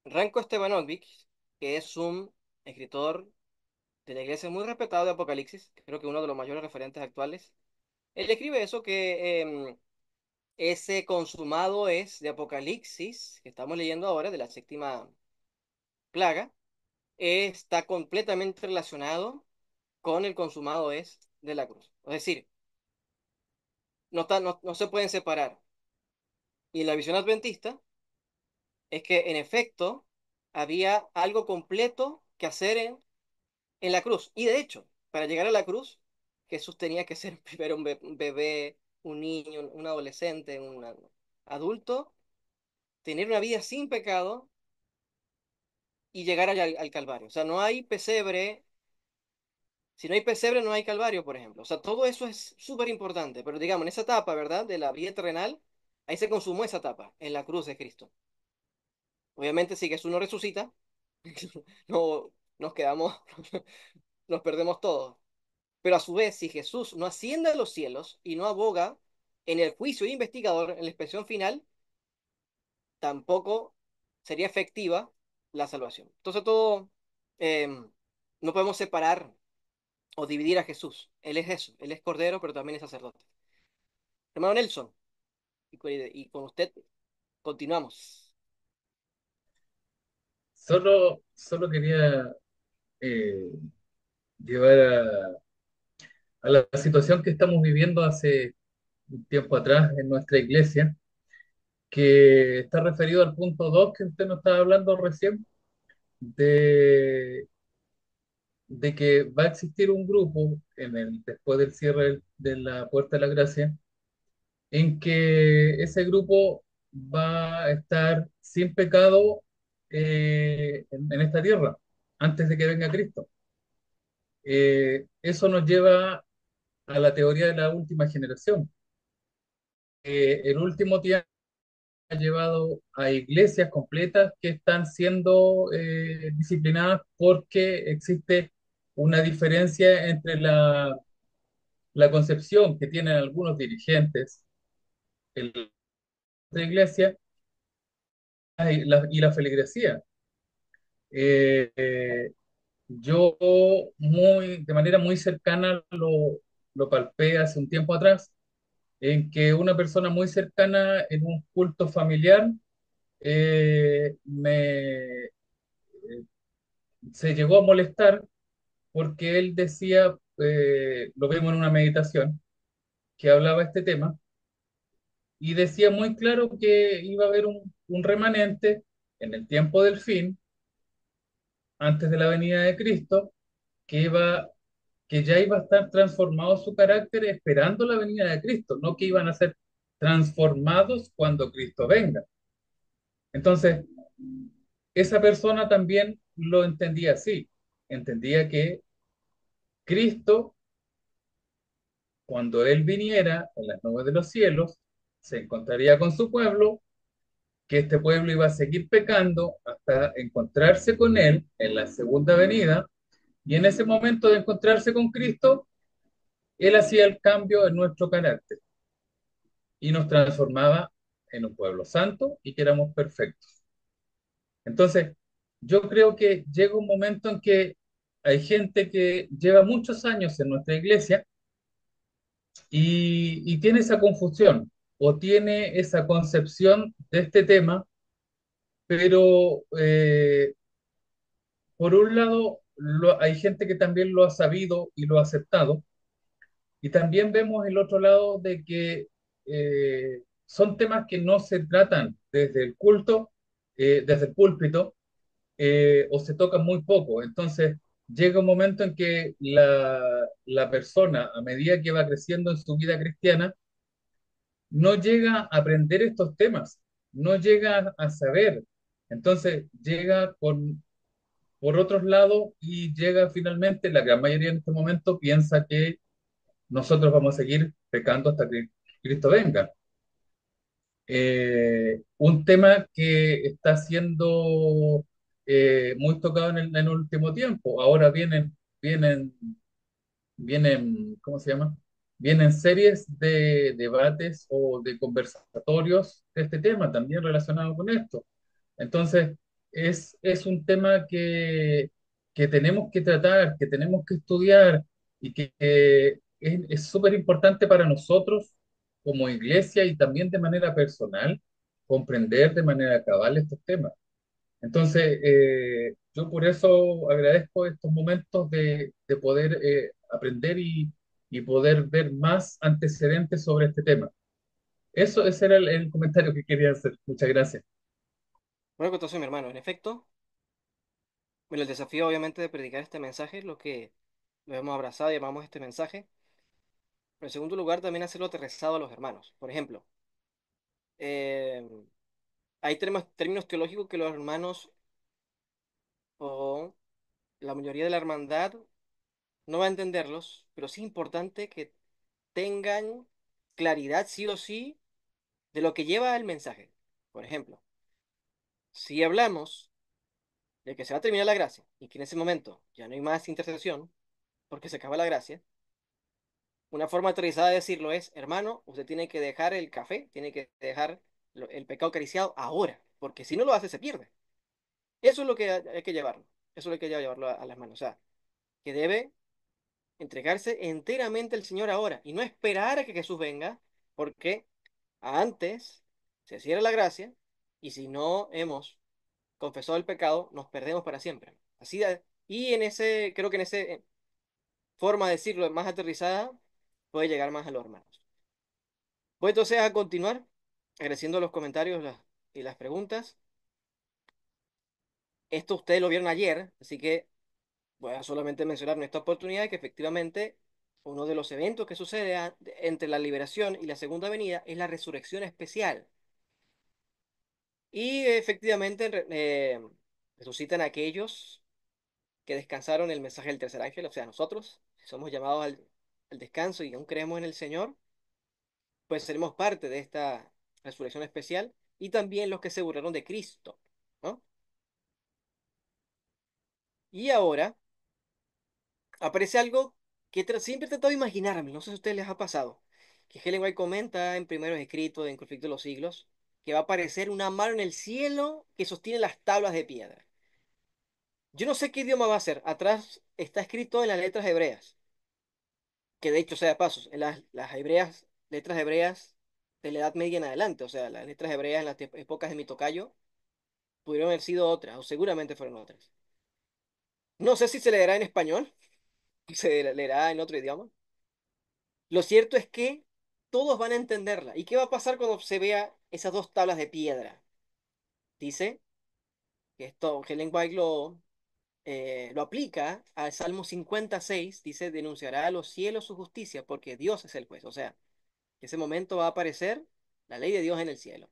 [SPEAKER 2] Ranko Stevanovic, que es un escritor de la iglesia muy respetado de Apocalipsis, creo que uno de los mayores referentes actuales, él escribe eso que ese consumado es de Apocalipsis, que estamos leyendo ahora, de la séptima plaga, está completamente relacionado con el consumado es de la cruz. Es decir, no se pueden separar. Y la visión adventista es que en efecto había algo completo que hacer en la cruz. Y de hecho, para llegar a la cruz, Jesús tenía que ser primero un bebé, un niño, un adolescente, un adulto, tener una vida sin pecado y llegar al Calvario. O sea, no hay pesebre. Si no hay pesebre, no hay Calvario, por ejemplo. O sea, todo eso es súper importante. Pero digamos, en esa etapa, ¿verdad? De la vida terrenal, ahí se consumó esa etapa, en la cruz de Cristo. Obviamente, si Jesús no resucita, no nos quedamos, nos perdemos todos. Pero a su vez, si Jesús no asciende a los cielos y no aboga en el juicio investigador, en la expresión final, tampoco sería efectiva la salvación. Entonces, todo, eh, no podemos separar o dividir a Jesús. Él es eso, él es cordero, pero también es sacerdote. Hermano Nelson, y con usted continuamos.
[SPEAKER 6] Solo quería eh, llevar a la situación que estamos viviendo hace un tiempo atrás en nuestra iglesia, que está referido al punto 2 que usted nos estaba hablando recién, de, de que va a existir un grupo después del cierre de la Puerta de la Gracia, en que ese grupo va a estar sin pecado en esta tierra, antes de que venga Cristo. Eso nos lleva a la teoría de la última generación. El último tiempo ha llevado a iglesias completas que están siendo disciplinadas porque existe una diferencia entre la concepción que tienen algunos dirigentes en la iglesia y la feligresía. Eh, eh, yo de manera muy cercana lo palpé hace un tiempo atrás, en que una persona muy cercana en un culto familiar se llegó a molestar porque él decía, lo vemos en una meditación que hablaba este tema, y decía muy claro que iba a haber un remanente en el tiempo del fin, antes de la venida de Cristo, que que ya iba a estar transformado su carácter esperando la venida de Cristo, no que iban a ser transformados cuando Cristo venga. Entonces, esa persona también lo entendía así, entendía que Cristo, cuando Él viniera en las nubes de los cielos, se encontraría con su pueblo, que este pueblo iba a seguir pecando hasta encontrarse con Él en la segunda venida, y en ese momento de encontrarse con Cristo, Él hacía el cambio en nuestro carácter y nos transformaba en un pueblo santo y que éramos perfectos. Entonces, yo creo que llega un momento en que hay gente que lleva muchos años en nuestra iglesia y tiene esa confusión o tiene esa concepción de este tema, pero por un lado hay gente que también lo ha sabido y lo ha aceptado, y también vemos el otro lado de que son temas que no se tratan desde el culto, desde el púlpito, o se tocan muy poco. Entonces, llega un momento en que la persona, a medida que va creciendo en su vida cristiana, no llega a aprender estos temas, no llega a saber. Entonces, llega por otros lados y llega finalmente, la gran mayoría en este momento piensa que nosotros vamos a seguir pecando hasta que Cristo venga. Un tema que está siendo muy tocado en el último tiempo. Ahora vienen, ¿cómo se llama? Vienen series de debates o de conversatorios de este tema, también relacionado con esto. Entonces, es un tema que tenemos que tratar, que tenemos que estudiar y que es súper importante para nosotros como iglesia y también de manera personal comprender de manera cabal estos temas. Entonces, yo por eso agradezco estos momentos de poder aprender y poder ver más antecedentes sobre este tema. Eso, ese era el comentario que quería hacer. Muchas gracias.
[SPEAKER 2] Bueno, entonces, mi hermano, en efecto, bueno, el desafío obviamente de predicar este mensaje, lo que lo hemos abrazado y llamamos este mensaje, pero en segundo lugar también hacerlo aterrizado a los hermanos. Por ejemplo, eh, hay términos teológicos que los hermanos o la mayoría de la hermandad no va a entenderlos, pero sí es importante que tengan claridad sí o sí de lo que lleva el mensaje. Por ejemplo, si hablamos de que se va a terminar la gracia y que en ese momento ya no hay más intercesión porque se acaba la gracia, una forma aterrizada de decirlo es, hermano, usted tiene que dejar el café, tiene que dejar el pecado acariciado ahora, porque si no lo hace se pierde. Eso es lo que hay que llevarlo, eso es lo que hay que llevarlo a las manos, o sea, que debe entregarse enteramente al Señor ahora y no esperar a que Jesús venga, porque antes se cierra la gracia y si no hemos confesado el pecado, nos perdemos para siempre. Y en ese, creo que en ese forma de decirlo más aterrizada, puede llegar más a los hermanos. Voy entonces a continuar agradeciendo los comentarios y las preguntas. Esto ustedes lo vieron ayer, así que voy a solamente mencionar en esta oportunidad que efectivamente uno de los eventos que sucede entre la liberación y la segunda venida es la resurrección especial. Y efectivamente resucitan aquellos que descansaron el mensaje del tercer ángel, o sea, nosotros, si somos llamados al descanso y aún creemos en el Señor, pues seremos parte de esta resurrección especial y también los que se burlaron de Cristo, ¿no? Y ahora aparece algo que siempre he tratado de imaginarme, no sé si a ustedes les ha pasado, que Helen White comenta en primeros escritos en Conflicto de los Siglos, que va a aparecer una mano en el cielo que sostiene las tablas de piedra. Yo no sé qué idioma va a ser, atrás está escrito en las letras hebreas, que de hecho sea de pasos, en las hebreas, letras hebreas de la Edad Media en adelante, o sea, las letras hebreas en las épocas de mi tocayo pudieron haber sido otras, o seguramente fueron otras. No sé si se leerá en español, se leerá en otro idioma. Lo cierto es que todos van a entenderla. ¿Y qué va a pasar cuando se vea esas dos tablas de piedra? Dice que esto Helen White lo aplica al Salmo 56, dice, denunciará a los cielos su justicia porque Dios es el juez. O sea, en ese momento va a aparecer la ley de Dios en el cielo.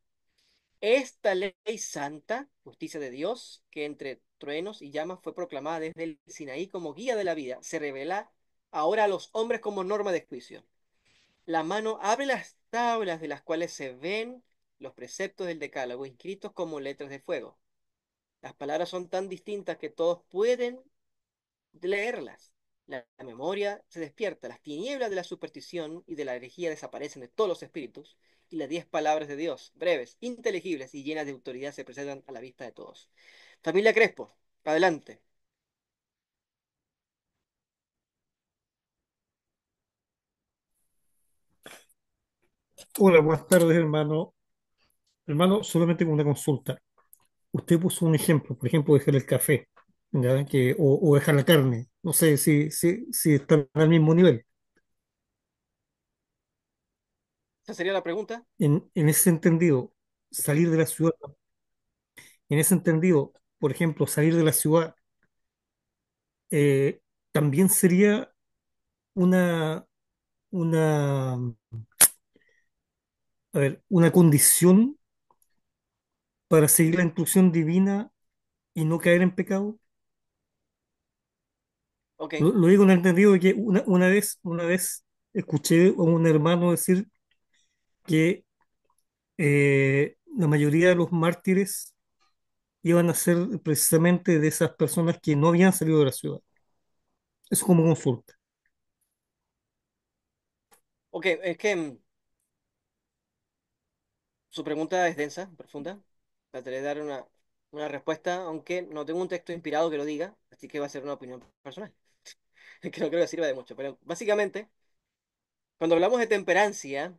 [SPEAKER 2] Esta ley santa, justicia de Dios, que entre truenos y llamas fue proclamada desde el Sinaí como guía de la vida, se revela ahora a los hombres como norma de juicio. La mano abre las tablas de las cuales se ven los preceptos del decálogo inscritos como letras de fuego. Las palabras son tan distintas que todos pueden leerlas. La memoria se despierta, las tinieblas de la superstición y de la herejía desaparecen de todos los espíritus, y las 10 palabras de Dios, breves, inteligibles y llenas de autoridad, se presentan a la vista de todos. Familia Crespo, adelante.
[SPEAKER 7] Hola, buenas tardes, hermano. Hermano, solamente con una consulta. Usted puso un ejemplo, por ejemplo, dejar el café, ¿ya? O dejar la carne. No sé si están al mismo nivel.
[SPEAKER 2] Esa sería la pregunta.
[SPEAKER 7] En ese entendido, salir de la ciudad, en ese entendido, por ejemplo, salir de la ciudad, eh, también sería una, una, a ver, una condición para seguir la instrucción divina y no caer en pecado.
[SPEAKER 2] Ok,
[SPEAKER 7] Lo digo en el entendido de que una vez escuché a un hermano decir que la mayoría de los mártires iban a ser precisamente de esas personas que no habían salido de la ciudad. Eso como consulta.
[SPEAKER 2] ok, es que su pregunta es densa, profunda. Trataré de dar una respuesta, aunque no tengo un texto inspirado que lo diga, así que va a ser una opinión personal, que no creo que sirva de mucho. Pero básicamente, cuando hablamos de temperancia,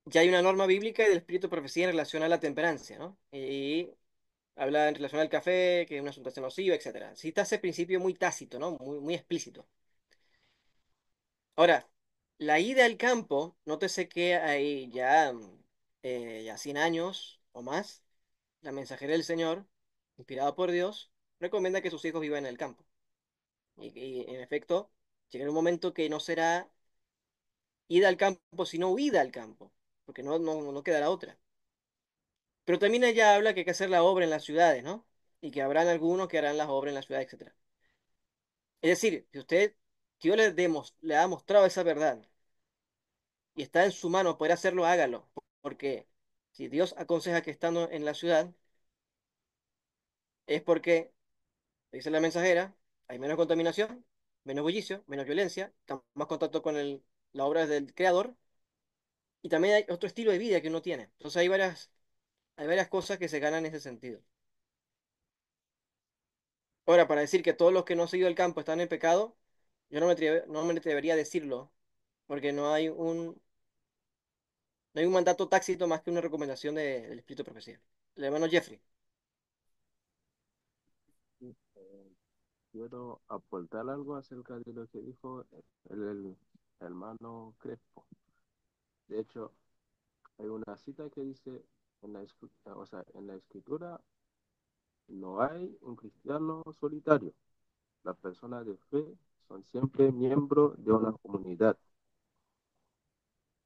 [SPEAKER 2] ya hay una norma bíblica y del espíritu de profecía en relación a la temperancia, ¿no? Y habla en relación al café, que es una sustancia nociva, etcétera. Sí está ese principio muy tácito, ¿no? Muy explícito. Ahora, la ida al campo, nótese que hay ya 100 años o más, la mensajera del Señor, inspirada por Dios, recomienda que sus hijos vivan en el campo. Y, en efecto, llegará un momento que no será ida al campo, sino huida al campo, porque no quedará otra. Pero también ella habla que hay que hacer la obra en las ciudades, ¿no? Y que habrán algunos que harán las obras en las ciudades, etcétera. Es decir, si usted, Dios le ha mostrado esa verdad y está en su mano poder hacerlo, hágalo. Porque si Dios aconseja que estando en la ciudad, es porque, dice la mensajera, hay menos contaminación, menos bullicio, menos violencia, más contacto con la obra del Creador, y también hay otro estilo de vida que uno tiene. Entonces hay varias cosas que se ganan en ese sentido. Ahora, para decir que todos los que no han seguido el campo están en pecado, yo no me atrevería a decirlo, porque no hay un mandato tácito más que una recomendación del Espíritu de Profecía. El hermano Jeffrey.
[SPEAKER 8] Quiero aportar algo acerca de lo que dijo el hermano Crespo. De hecho, hay una cita que dice o sea, en la escritura no hay un cristiano solitario. Las personas de fe son siempre miembros de una comunidad.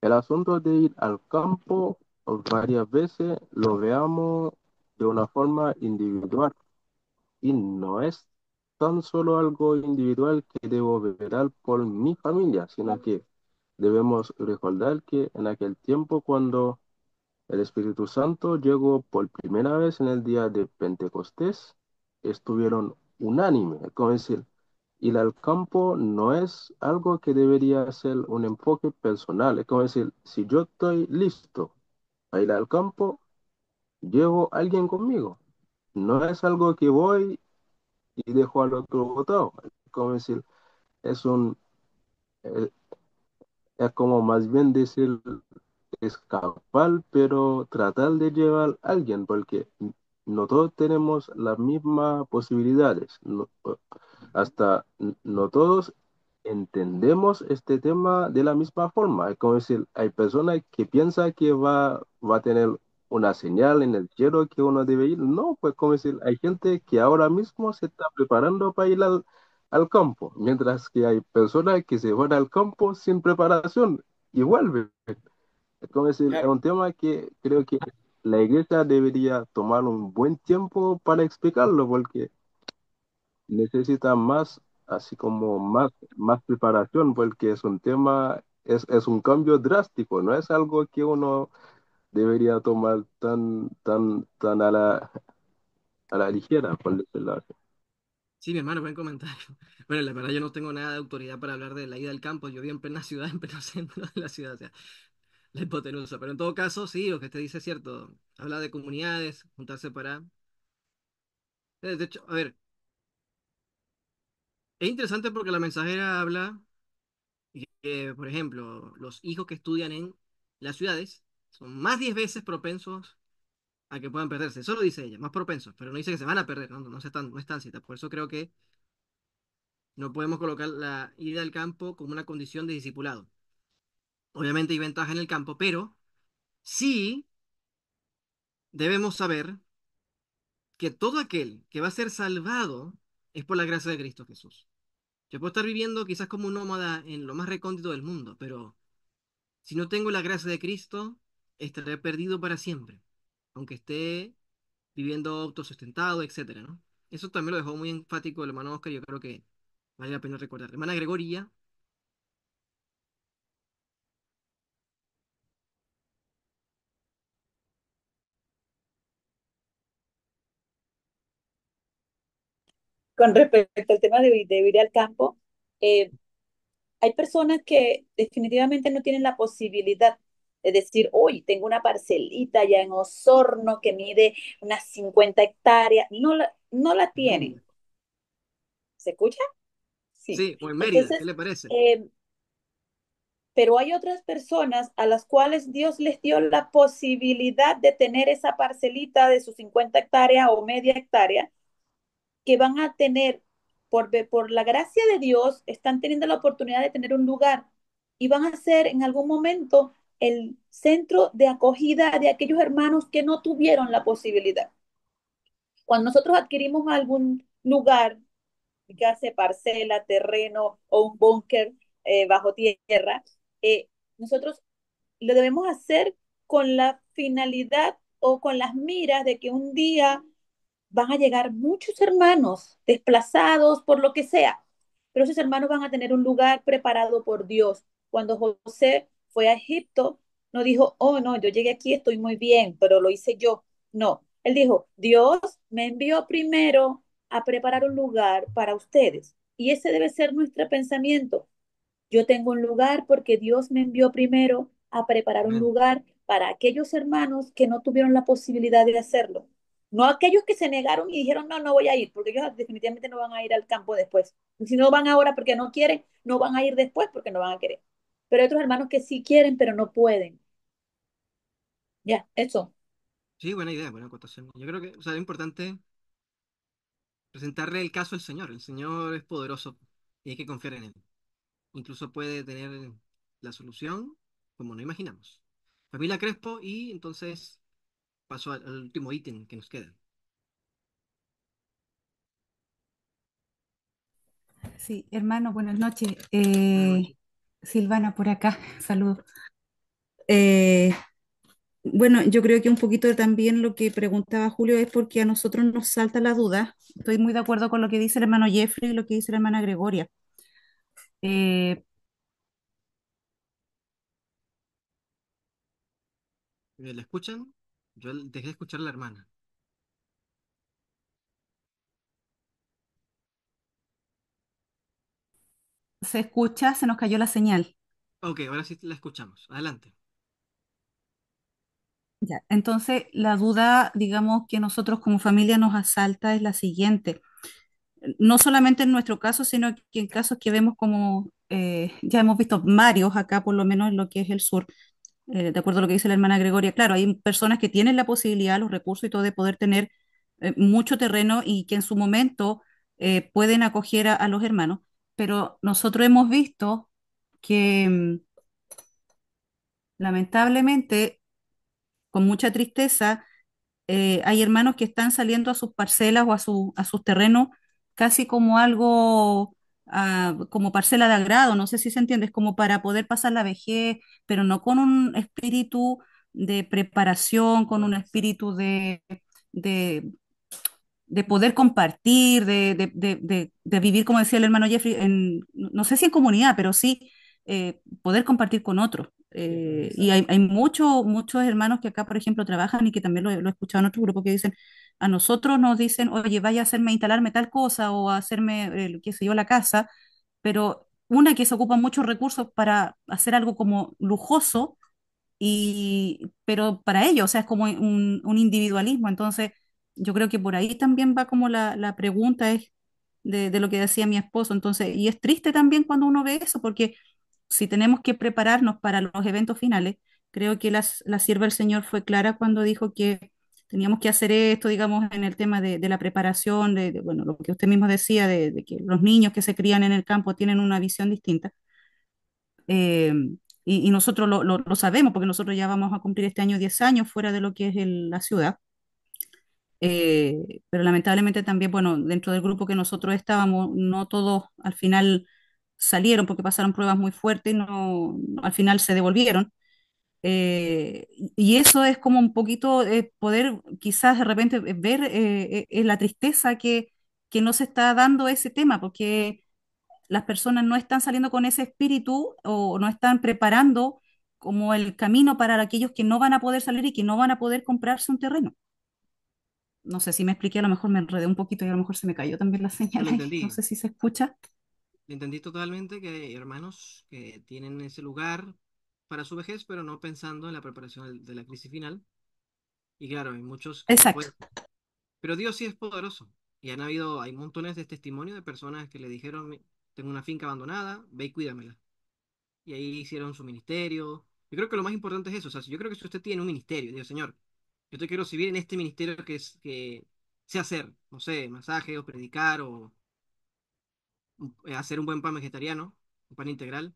[SPEAKER 8] El asunto de ir al campo varias veces lo veamos de una forma individual y no es tan solo algo individual que debo ver por mi familia, sino que debemos recordar que en aquel tiempo cuando el Espíritu Santo llegó por primera vez en el día de Pentecostés, estuvieron unánimes, es como decir, ir al campo no es algo que debería ser un enfoque personal, es como decir, si yo estoy listo a ir al campo, llevo a alguien conmigo. No es algo que voy y dejo al otro botado. Es como decir, es un, eh, es como más bien decir escapar, pero tratar de llevar a alguien, porque no todos tenemos las mismas posibilidades. Hasta no todos entendemos este tema de la misma forma. Es como decir, hay personas que piensan que va a tener una señal en el cielo que uno debe ir. No, pues como decir, hay gente que ahora mismo se está preparando para ir al campo, mientras que hay personas que se van al campo sin preparación y vuelven. Es como decir, es
[SPEAKER 2] Claro,
[SPEAKER 8] un tema que creo que la iglesia debería tomar un buen tiempo para explicarlo, porque necesita más, así como más preparación, porque es un tema, es un cambio drástico, no es algo que uno debería tomar tan a la ligera, por decirlo así.
[SPEAKER 2] sí, mi hermano, buen comentario. Bueno, la verdad yo no tengo nada de autoridad para hablar de la ida al campo. Yo vivo en plena ciudad, en pleno centro de la ciudad, o sea, la hipotenusa. Pero en todo caso, sí, lo que te dice es cierto. Habla de comunidades, juntarse para... De hecho, a ver, es interesante porque la mensajera habla que, por ejemplo, los hijos que estudian en las ciudades son más 10 veces propensos a que puedan perderse. Eso lo dice ella, más propensos, pero no dice que se van a perder, no es tan cita. Por eso creo que no podemos colocar la ida al campo como una condición de discipulado. Obviamente hay ventaja en el campo, pero sí debemos saber que todo aquel que va a ser salvado es por la gracia de Cristo Jesús. Yo puedo estar viviendo quizás como un nómada en lo más recóndito del mundo, pero si no tengo la gracia de Cristo, estaré perdido para siempre, aunque esté viviendo autosustentado, etcétera, ¿no? Eso también lo dejó muy enfático el hermano Oscar, yo creo que vale la pena recordar. Hermana Gregoria,
[SPEAKER 3] Con respecto al tema de ir al campo, eh, hay personas que definitivamente no tienen la posibilidad de decir, hoy tengo una parcelita allá en Osorno que mide unas 50 hectáreas. No la
[SPEAKER 2] mm,
[SPEAKER 3] tienen. ¿Se escucha? Sí.
[SPEAKER 2] sí, o en Mérida, ¿qué
[SPEAKER 3] Entonces,
[SPEAKER 2] le parece?
[SPEAKER 3] eh, pero hay otras personas a las cuales Dios les dio la posibilidad de tener esa parcelita de sus 50 hectáreas o media hectárea que van a tener, por la gracia de Dios, están teniendo la oportunidad de tener un lugar y van a ser en algún momento el centro de acogida de aquellos hermanos que no tuvieron la posibilidad. Cuando nosotros adquirimos algún lugar, ya sea parcela, terreno o un búnker bajo tierra, eh, nosotros lo debemos hacer con la finalidad o con las miras de que un día van a llegar muchos hermanos desplazados por lo que sea, pero esos hermanos van a tener un lugar preparado por Dios. Cuando José fue a Egipto, no dijo, oh no, yo llegué aquí, estoy muy bien, pero lo hice yo. No, él dijo, Dios me envió primero a preparar un lugar para ustedes. Y ese debe ser nuestro pensamiento. Yo tengo un lugar porque Dios me envió primero a preparar un
[SPEAKER 2] Amén.
[SPEAKER 3] lugar para aquellos hermanos que no tuvieron la posibilidad de hacerlo. No aquellos que se negaron y dijeron, no, no voy a ir, porque ellos definitivamente no van a ir al campo después. Si no van ahora porque no quieren, no van a ir después porque no van a querer. Pero hay otros hermanos que sí quieren, pero no pueden. Ya, eso.
[SPEAKER 2] Sí, buena idea, buena acotación. Yo creo que, o sea, es importante presentarle el caso al Señor. El Señor es poderoso y hay que confiar en Él. Incluso puede tener la solución como no imaginamos. Familia Crespo y entonces paso al último ítem que nos queda.
[SPEAKER 9] Sí, hermano, buenas noches.
[SPEAKER 2] Buenas noches.
[SPEAKER 9] Silvana por acá, saludos. Eh, bueno, yo creo que un poquito también lo que preguntaba Julio es porque a nosotros nos salta la duda. Estoy muy de acuerdo con lo que dice el hermano Jeffrey y lo que dice la hermana Gregoria. Eh,
[SPEAKER 2] ¿La escuchan? Yo dejé de escuchar a la hermana.
[SPEAKER 9] Se escucha, se nos cayó la señal.
[SPEAKER 2] Ok, ahora sí la escuchamos. Adelante.
[SPEAKER 9] Ya, entonces, la duda, digamos, que nosotros como familia nos asalta es la siguiente. No solamente en nuestro caso, sino que en casos que vemos como, ya hemos visto varios acá, por lo menos en lo que es el sur, de acuerdo a lo que dice la hermana Gregoria, claro, hay personas que tienen la posibilidad, los recursos y todo de poder tener mucho terreno y que en su momento pueden acoger a los hermanos, pero nosotros hemos visto que lamentablemente, con mucha tristeza, hay hermanos que están saliendo a sus parcelas o a sus terrenos casi como algo, como parcela de agrado, no sé si se entiende, es como para poder pasar la vejez, pero no con un espíritu de preparación, con un espíritu de, de poder compartir, de vivir, como decía el hermano Jeffrey, no sé si en comunidad, pero sí poder compartir con otros. Y hay muchos hermanos que acá, por ejemplo, trabajan y que también lo he escuchado en otro grupo que dicen, a nosotros nos dicen, oye, vaya a hacerme, instalarme tal cosa o a hacerme, qué sé yo, la casa, pero una que se ocupa muchos recursos para hacer algo como lujoso, pero para ellos, o sea, es como un individualismo. Entonces, yo creo que por ahí también va como la pregunta es de lo que decía mi esposo. Entonces, y es triste también cuando uno ve eso, porque si tenemos que prepararnos para los eventos finales, creo que la sierva del Señor fue clara cuando dijo que teníamos que hacer esto, digamos, en el tema de la preparación, bueno, lo que usted mismo decía, de que los niños que se crían en el campo tienen una visión distinta. Eh, y nosotros lo sabemos porque nosotros ya vamos a cumplir este año 10 años fuera de lo que es la ciudad. Pero lamentablemente también, bueno, dentro del grupo que nosotros estábamos, no todos al final salieron porque pasaron pruebas muy fuertes y no, al final se devolvieron. Y eso es como un poquito poder quizás de repente ver la tristeza que no se está dando ese tema, porque las personas no están saliendo con ese espíritu o no están preparando como el camino para aquellos que no van a poder salir y que no van a poder comprarse un terreno. No sé si me expliqué, a lo mejor me enredé un poquito y a lo mejor se me cayó también la
[SPEAKER 2] Yo
[SPEAKER 9] señal
[SPEAKER 2] lo
[SPEAKER 9] ahí. No
[SPEAKER 2] entendí.
[SPEAKER 9] sé si se escucha.
[SPEAKER 2] Entendí totalmente que hay hermanos que tienen ese lugar para su vejez, pero no pensando en la preparación de la crisis final. Y claro, hay muchos que no
[SPEAKER 9] Exacto,
[SPEAKER 2] pueden. Pero Dios sí es poderoso. Y hay montones de testimonios de personas que le dijeron, Tengo una finca abandonada, ve y cuídamela". Y ahí hicieron su ministerio. Yo creo que lo más importante es eso. O sea, yo creo que si usted tiene un ministerio, digo, Señor, yo te quiero servir en este ministerio que sé hacer, no sé, masaje o predicar o hacer un buen pan vegetariano, un pan integral.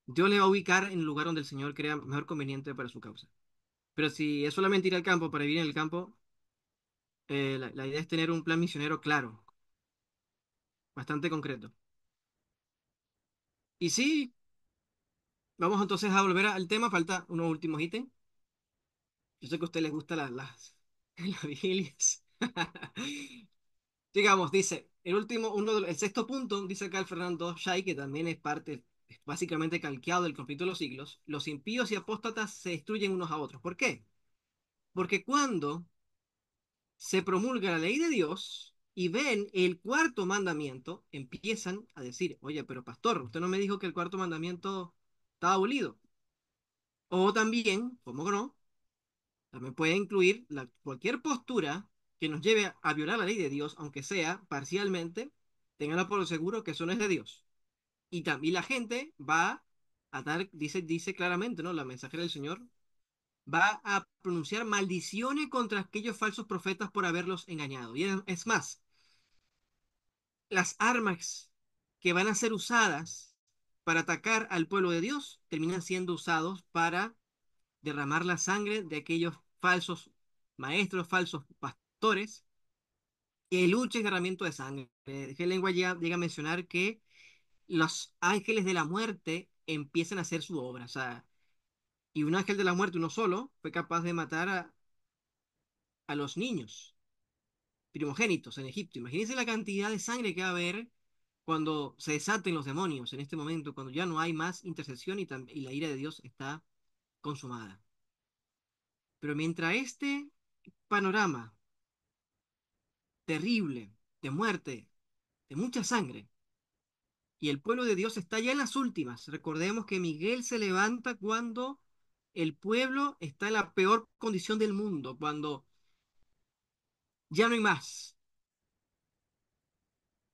[SPEAKER 2] Dios le va a ubicar en el lugar donde el Señor crea mejor conveniente para su causa. Pero si es solamente ir al campo para vivir en el campo, la idea es tener un plan misionero claro, bastante concreto. Y sí, vamos entonces a volver al tema, falta unos últimos ítems. Yo sé que a usted les gustan las vigilias. Digamos, dice, el sexto punto, dice acá el Fernando Shai, que también es básicamente calqueado del conflicto de los siglos, los impíos y apóstatas se destruyen unos a otros. ¿Por qué? Porque cuando se promulga la ley de Dios y ven el cuarto mandamiento, empiezan a decir, oye, pero pastor, usted no me dijo que el cuarto mandamiento estaba abolido. O también, ¿cómo no? También puede incluir cualquier postura que nos lleve a violar la ley de Dios, aunque sea parcialmente, ténganlo por seguro que eso no es de Dios. Y también la gente va a dar, dice claramente, ¿no? La mensajera del Señor va a pronunciar maldiciones contra aquellos falsos profetas por haberlos engañado. Y es más, las armas que van a ser usadas para atacar al pueblo de Dios terminan siendo usados para derramar la sangre de aquellos falsos maestros, falsos pastores, que luchan y derramamiento de sangre. Helen White llega a mencionar que los ángeles de la muerte empiezan a hacer su obra. O sea, y un ángel de la muerte, uno solo, fue capaz de matar a los niños primogénitos en Egipto. Imagínense la cantidad de sangre que va a haber cuando se desaten los demonios en este momento, cuando ya no hay más intercesión y la ira de Dios está consumada. Pero mientras este panorama terrible de muerte, de mucha sangre, y el pueblo de Dios está ya en las últimas, recordemos que Miguel se levanta cuando el pueblo está en la peor condición del mundo, cuando ya no hay más.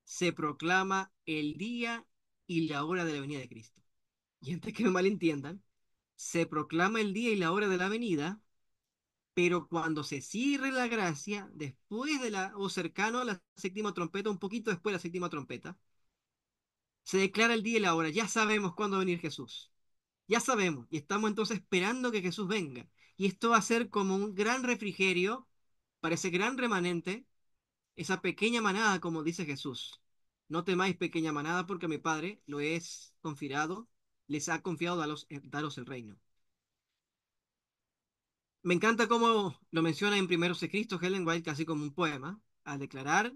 [SPEAKER 2] Se proclama el día y la hora de la venida de Cristo. Y antes que me malentiendan, se proclama el día y la hora de la venida, pero cuando se cierre la gracia, después o cercano a la séptima trompeta, un poquito después de la séptima trompeta, se declara el día y la hora. Ya sabemos cuándo va a venir Jesús. Ya sabemos. Y estamos entonces esperando que Jesús venga. Y esto va a ser como un gran refrigerio para ese gran remanente, esa pequeña manada, como dice Jesús. No temáis pequeña manada, porque a mi Padre lo es confiado, les ha confiado daros el reino. Me encanta cómo lo menciona en Primeros de Cristo Helen White, casi como un poema, al declarar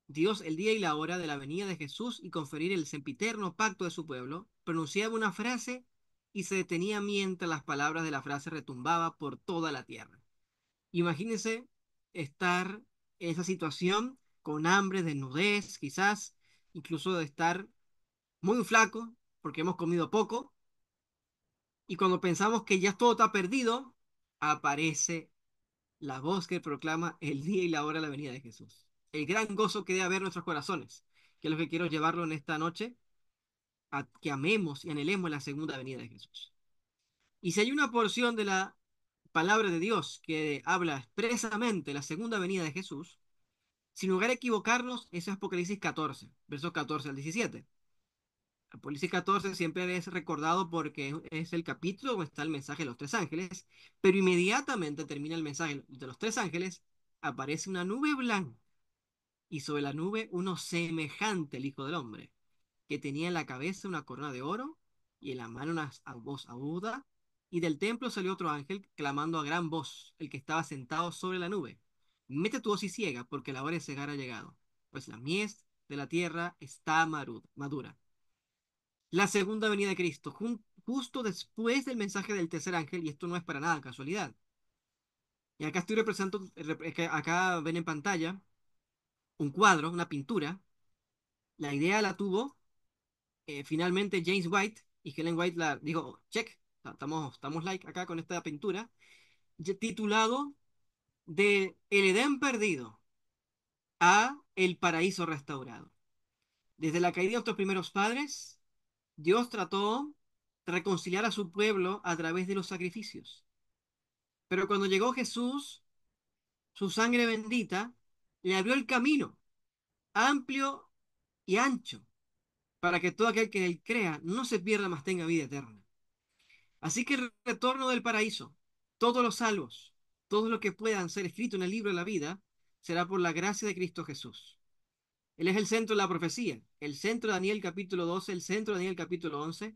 [SPEAKER 2] Dios el día y la hora de la venida de Jesús y conferir el sempiterno pacto de su pueblo, pronunciaba una frase y se detenía mientras las palabras de la frase retumbaban por toda la tierra. Imagínense estar en esa situación con hambre, desnudez, quizás, incluso de estar muy flaco porque hemos comido poco, y cuando pensamos que ya todo está perdido, aparece la voz que proclama el día y la hora de la venida de Jesús. El gran gozo que debe haber en nuestros corazones, que es lo que quiero llevarlo en esta noche, a que amemos y anhelemos la segunda venida de Jesús. Y si hay una porción de la palabra de Dios que habla expresamente de la segunda venida de Jesús, sin lugar a equivocarnos, es Apocalipsis 14, versos 14 al 17. Apocalipsis 14 siempre es recordado porque es el capítulo donde está el mensaje de los tres ángeles, pero inmediatamente termina el mensaje de los tres ángeles, aparece una nube blanca y sobre la nube uno semejante al Hijo del Hombre, que tenía en la cabeza una corona de oro y en la mano una voz aguda, y del templo salió otro ángel clamando a gran voz, el que estaba sentado sobre la nube: Mete tu hoz y ciega, porque la hora de cegar ha llegado, pues la mies de la tierra está madura. la segunda venida de Cristo, justo después del mensaje del tercer ángel, y esto no es para nada casualidad. Y acá estoy representando, que acá ven en pantalla un cuadro, una pintura. La idea la tuvo finalmente James White, y Helen White la dijo, check, estamos like acá con esta pintura, titulado De el Edén perdido a el paraíso restaurado. Desde la caída de nuestros primeros padres, Dios trató de reconciliar a su pueblo a través de los sacrificios. Pero cuando llegó Jesús, su sangre bendita le abrió el camino amplio y ancho para que todo aquel que en él crea no se pierda, mas tenga vida eterna. Así que el retorno del paraíso, todos los salvos, todo lo que puedan ser escrito en el libro de la vida, será por la gracia de Cristo Jesús. Él es el centro de la profecía, el centro de Daniel capítulo 12, el centro de Daniel capítulo 11,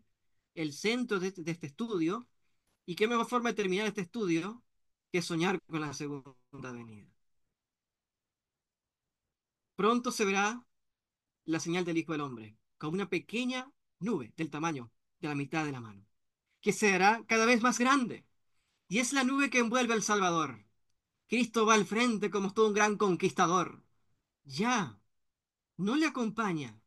[SPEAKER 2] el centro de este estudio. ¿Y qué mejor forma de terminar este estudio que soñar con la segunda venida? Pronto se verá la señal del Hijo del Hombre, como una pequeña nube del tamaño de la mitad de la mano, que será cada vez más grande. Y es la nube que envuelve al Salvador. Cristo va al frente como todo un gran conquistador. Ya no le acompaña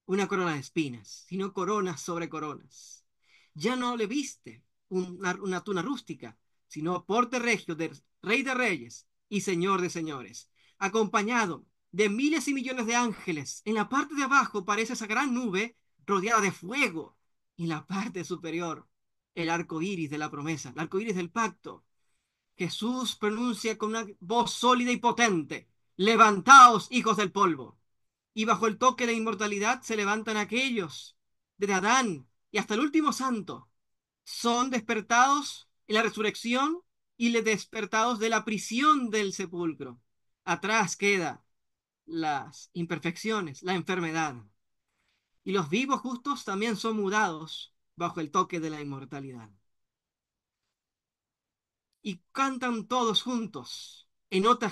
[SPEAKER 2] una corona de espinas, sino coronas sobre coronas. Ya no le viste una tuna rústica, sino porte regio de Rey de Reyes y Señor de Señores, acompañado de miles y millones de ángeles. En la parte de abajo parece esa gran nube rodeada de fuego, y en la parte superior el arco iris de la promesa, el arco iris del pacto. Jesús pronuncia con una voz sólida y potente: levantaos, hijos del polvo. Y bajo el toque de la inmortalidad se levantan aquellos, desde Adán y hasta el último santo. Son despertados en la resurrección y le despertados de la prisión del sepulcro. Atrás queda las imperfecciones, la enfermedad. Y los vivos justos también son mudados bajo el toque de la inmortalidad. Y cantan todos juntos, en nota de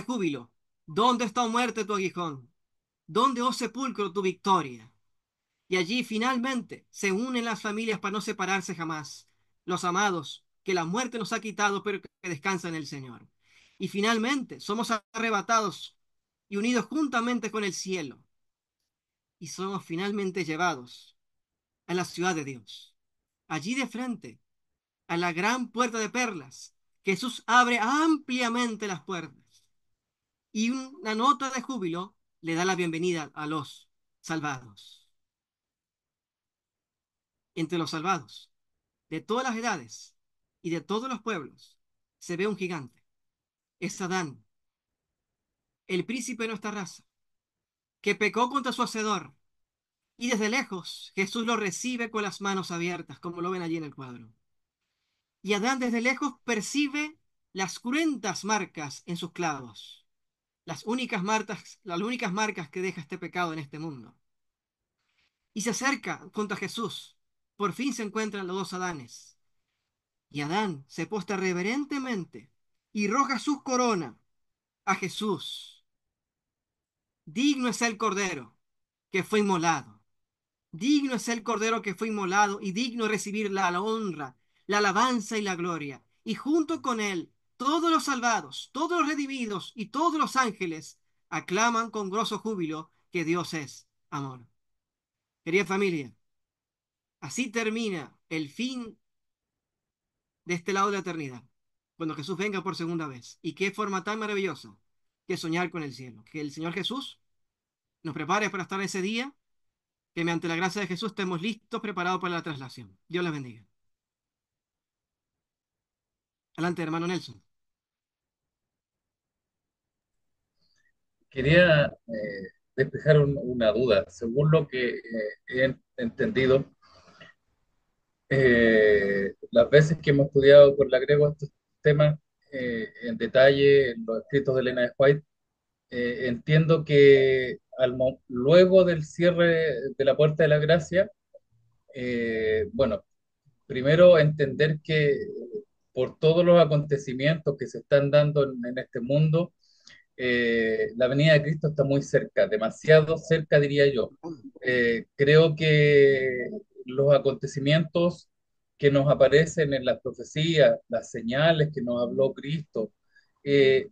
[SPEAKER 2] júbilo. ¿Dónde está, oh muerte, tu aguijón? ¿Dónde, oh sepulcro, tu victoria? Y allí finalmente se unen las familias para no separarse jamás. Los amados que la muerte nos ha quitado, pero que descansan en el Señor. Y finalmente somos arrebatados y unidos juntamente con el cielo. Y somos finalmente llevados a la ciudad de Dios. Allí de frente, a la gran puerta de perlas, Jesús abre ampliamente las puertas. Y una nota de júbilo le da la bienvenida a los salvados. Entre los salvados, de todas las edades y de todos los pueblos, se ve un gigante. Es Adán, el príncipe de nuestra raza, que pecó contra su hacedor. Y desde lejos Jesús lo recibe con las manos abiertas, como lo ven allí en el cuadro. Y Adán desde lejos percibe las cruentas marcas en sus clavos, las únicas marcas que deja este pecado en este mundo. Y se acerca contra Jesús. Por fin se encuentran los dos Adanes. Y Adán se postra reverentemente y roja su corona a Jesús. Digno es el Cordero que fue inmolado. Digno es el Cordero que fue inmolado y digno de recibir la honra, la alabanza y la gloria. Y junto con él, todos los salvados, todos los redimidos y todos los ángeles aclaman con grosso júbilo que Dios es amor. Querida familia, así termina el fin de este lado de la eternidad, cuando Jesús venga por segunda vez. Y qué forma tan maravillosa que soñar con el cielo. Que el Señor Jesús nos prepare para estar ese día, que mediante la gracia de Jesús estemos listos, preparados para la traslación. Dios les bendiga. Adelante, hermano Nelson.
[SPEAKER 6] Quería despejar una duda. Según lo que he entendido, las veces que hemos estudiado con la Grego estos temas en detalle, en los escritos de Elena de White, entiendo que luego del cierre de la Puerta de la Gracia, bueno, primero entender que por todos los acontecimientos que se están dando en este mundo, La venida de Cristo está muy cerca, demasiado cerca, diría yo. Creo que los acontecimientos que nos aparecen en las profecías, las señales que nos habló Cristo, eh,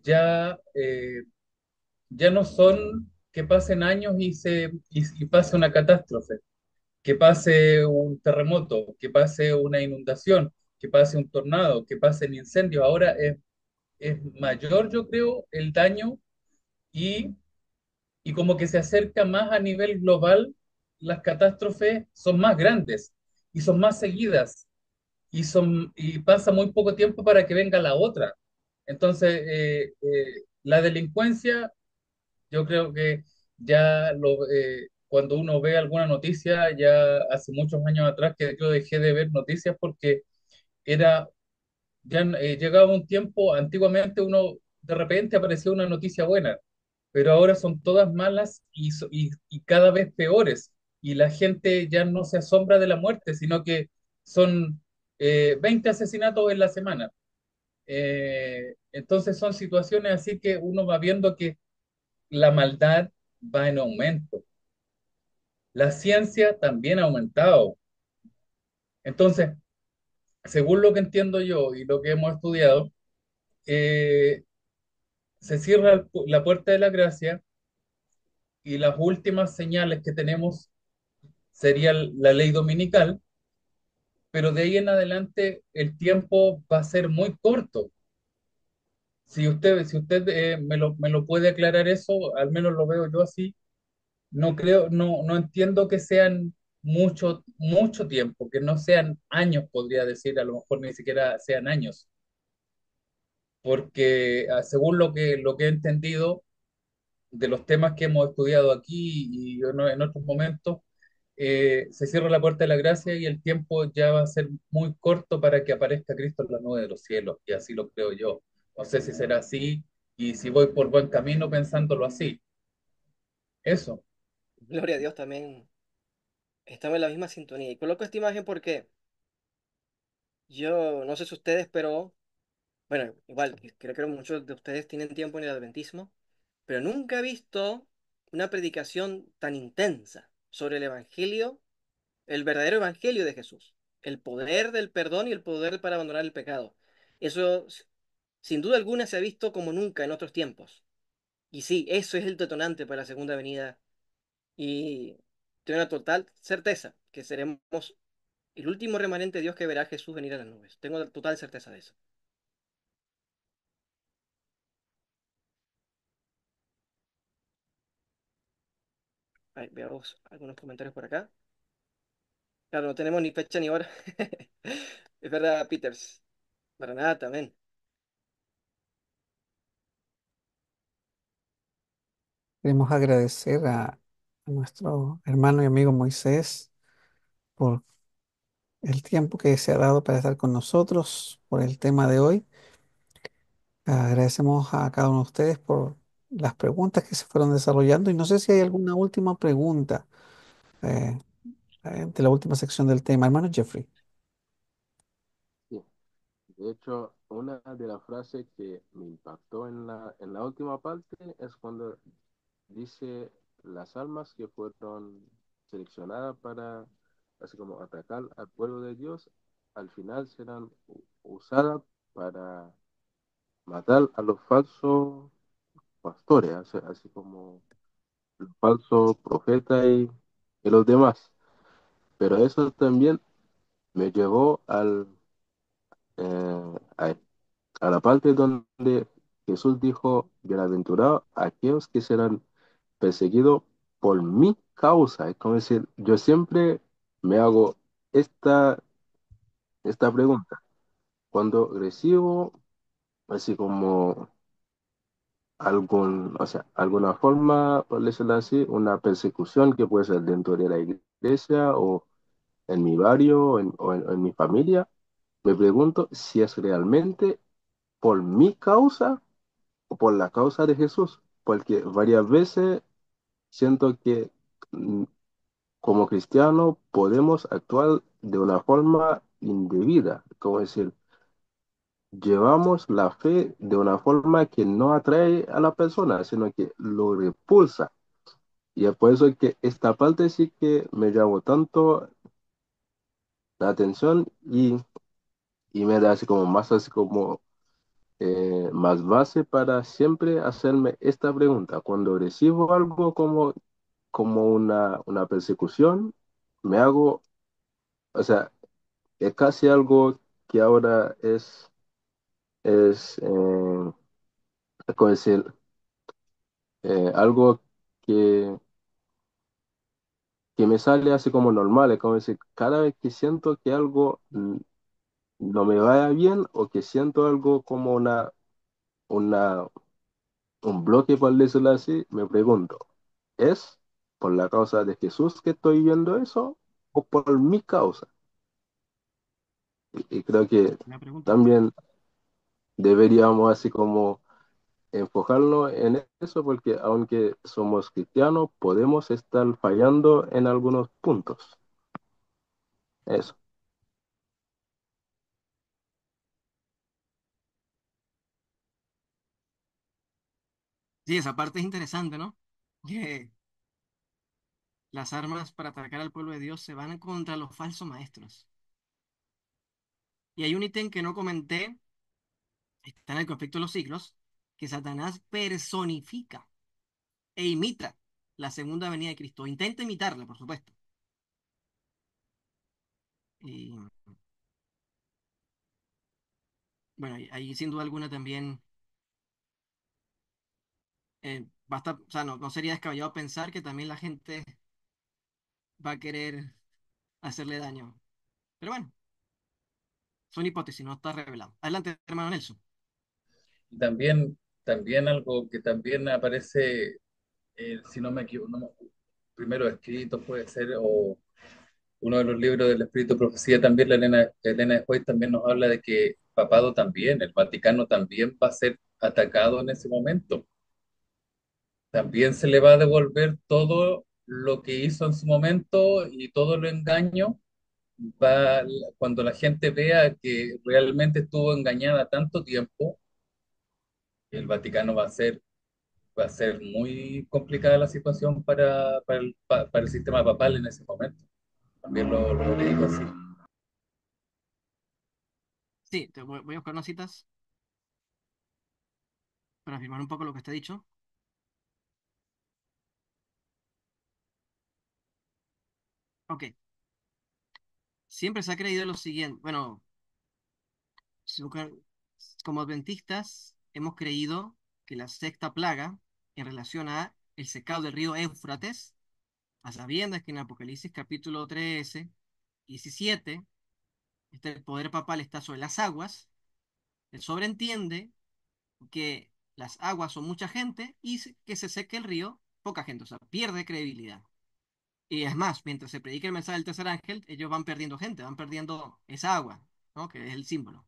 [SPEAKER 6] ya, ya no son que pasen años y pase una catástrofe, que pase un terremoto, que pase una inundación, que pase un tornado, que pasen incendios. Ahora es mayor, yo creo, el daño y, y como que se acerca más a nivel global, las catástrofes son más grandes y son más seguidas y pasa muy poco tiempo para que venga la otra. Entonces, la delincuencia, yo creo que cuando uno ve alguna noticia, ya hace muchos años atrás que yo dejé de ver noticias porque era llegaba un tiempo, antiguamente uno de repente aparecía una noticia buena, pero ahora son todas malas y cada vez peores. Y la gente ya no se asombra de la muerte, sino que son 20 asesinatos en la semana. Entonces son situaciones así que uno va viendo que la maldad va en aumento. La ciencia también ha aumentado. Entonces, según lo que entiendo yo y lo que hemos estudiado, eh, se cierra la puerta de la gracia y las últimas señales que tenemos sería la ley dominical, pero de ahí en adelante el tiempo va a ser muy corto. Si usted me lo puede aclarar eso, al menos lo veo yo así, no creo, no entiendo que sean mucho tiempo, que no sean años, podría decir, a lo mejor ni siquiera sean años, porque según lo que he entendido, de los temas que hemos estudiado aquí y en otros momentos, se cierra la puerta de la gracia y el tiempo ya va a ser muy corto para que aparezca Cristo en la nube de los cielos, y así lo creo yo. No sé si será así y si voy por buen camino pensándolo así. Eso.
[SPEAKER 2] Gloria a Dios, también estamos en la misma sintonía. Y coloco esta imagen porque yo no sé si ustedes, pero bueno, igual, creo que muchos de ustedes tienen tiempo en el adventismo, pero nunca he visto una predicación tan intensa sobre el Evangelio, el verdadero Evangelio de Jesús, el poder del perdón y el poder para abandonar el pecado. Eso, sin duda alguna, se ha visto como nunca en otros tiempos. Y sí, eso es el detonante para la segunda venida. Y tengo una total certeza que seremos el último remanente de Dios que verá a Jesús venir a las nubes. Tengo total certeza de eso. Ahí, veamos algunos comentarios por acá. Claro, no tenemos ni fecha ni hora. Es verdad, Peters. Para nada también.
[SPEAKER 1] Queremos agradecer a nuestro hermano y amigo Moisés por el tiempo que se ha dado para estar con nosotros, por el tema de hoy. Agradecemos a cada uno de ustedes por las preguntas que se fueron desarrollando y no sé si hay alguna última pregunta eh, de la última sección del tema. Hermano Jeffrey,
[SPEAKER 8] Sí. De hecho, una de las frases que me impactó en la última parte es cuando dice las almas que fueron seleccionadas para, así como atacar al pueblo de Dios, al final serán usadas para matar a los falsos pastores, así como los falsos profetas y los demás. Pero eso también me llevó a la parte donde Jesús dijo, bienaventurados aquellos que serán perseguidos por mi causa. Es como decir, yo siempre me hago esta, esta pregunta. Cuando recibo así como o sea, alguna forma, por decirlo así, una persecución que puede ser dentro de la iglesia o en mi barrio o en mi familia, me pregunto si es realmente por mi causa o por la causa de Jesús, porque varias veces siento que mm, como cristianos podemos actuar de una forma indebida, como decir, llevamos la fe de una forma que no atrae a la persona, sino que lo repulsa. Y es por eso que esta parte sí que me llamó tanto la atención y me da así como más base para siempre hacerme esta pregunta. Cuando recibo algo como una persecución, me hago, o sea, es casi algo que ahora es ¿cómo decir? Algo que, que me sale así como normal, es como decir, cada vez que siento que algo no me vaya bien o que siento algo como una, un bloque, por decirlo así, me pregunto, ¿es por la causa de Jesús que estoy viendo eso o por mi causa? Y creo que
[SPEAKER 2] Una pregunta.
[SPEAKER 8] también deberíamos así como enfocarnos en eso porque aunque somos cristianos, podemos estar fallando en algunos puntos. Eso.
[SPEAKER 2] Sí, esa parte es interesante, ¿no? Que las armas para atacar al pueblo de Dios se van contra los falsos maestros. Y hay un ítem que no comenté, está en el conflicto de los siglos, que Satanás personifica e imita la segunda venida de Cristo. Intenta imitarla, por supuesto. Y bueno, y ahí sin duda alguna también basta, o sea, no sería descabellado pensar que también la gente va a querer hacerle daño. Pero bueno, son hipótesis, no está revelado. Adelante, hermano Nelson.
[SPEAKER 6] Y también algo que también aparece, si no me equivoco, primero escrito puede ser, o uno de los libros del Espíritu de Profecía, también Elena de White también nos habla de que Papado también, el Vaticano también va a ser atacado en ese momento. También se le va a devolver todo lo que hizo en su momento y todo lo engaño. Va, cuando la gente vea que realmente estuvo engañada tanto tiempo, el Vaticano va a ser muy complicada la situación para el sistema papal en ese momento. También lo digo así.
[SPEAKER 2] Sí, voy a buscar unas citas para afirmar un poco lo que está dicho. Ok, siempre se ha creído lo siguiente. Bueno, si buscan- como adventistas hemos creído que la sexta plaga en relación a el secado del río Éufrates, a sabiendas que en Apocalipsis capítulo 13, 17, el poder papal está sobre las aguas, él sobreentiende que las aguas son mucha gente y que se seque el río poca gente, o sea, pierde credibilidad. Y es más, mientras se predica el mensaje del tercer ángel, ellos van perdiendo gente, van perdiendo esa agua, ¿no? Que es el símbolo.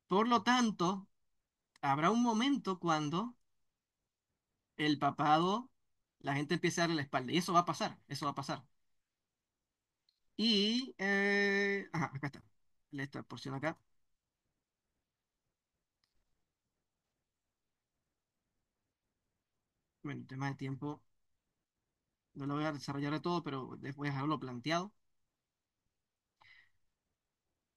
[SPEAKER 2] Por lo tanto, habrá un momento cuando el papado, la gente empieza a darle la espalda. Y eso va a pasar, eso va a pasar. Y, ajá, acá está, esta porción acá. Bueno, tema de tiempo, no lo voy a desarrollar de todo, pero después dejarlo planteado.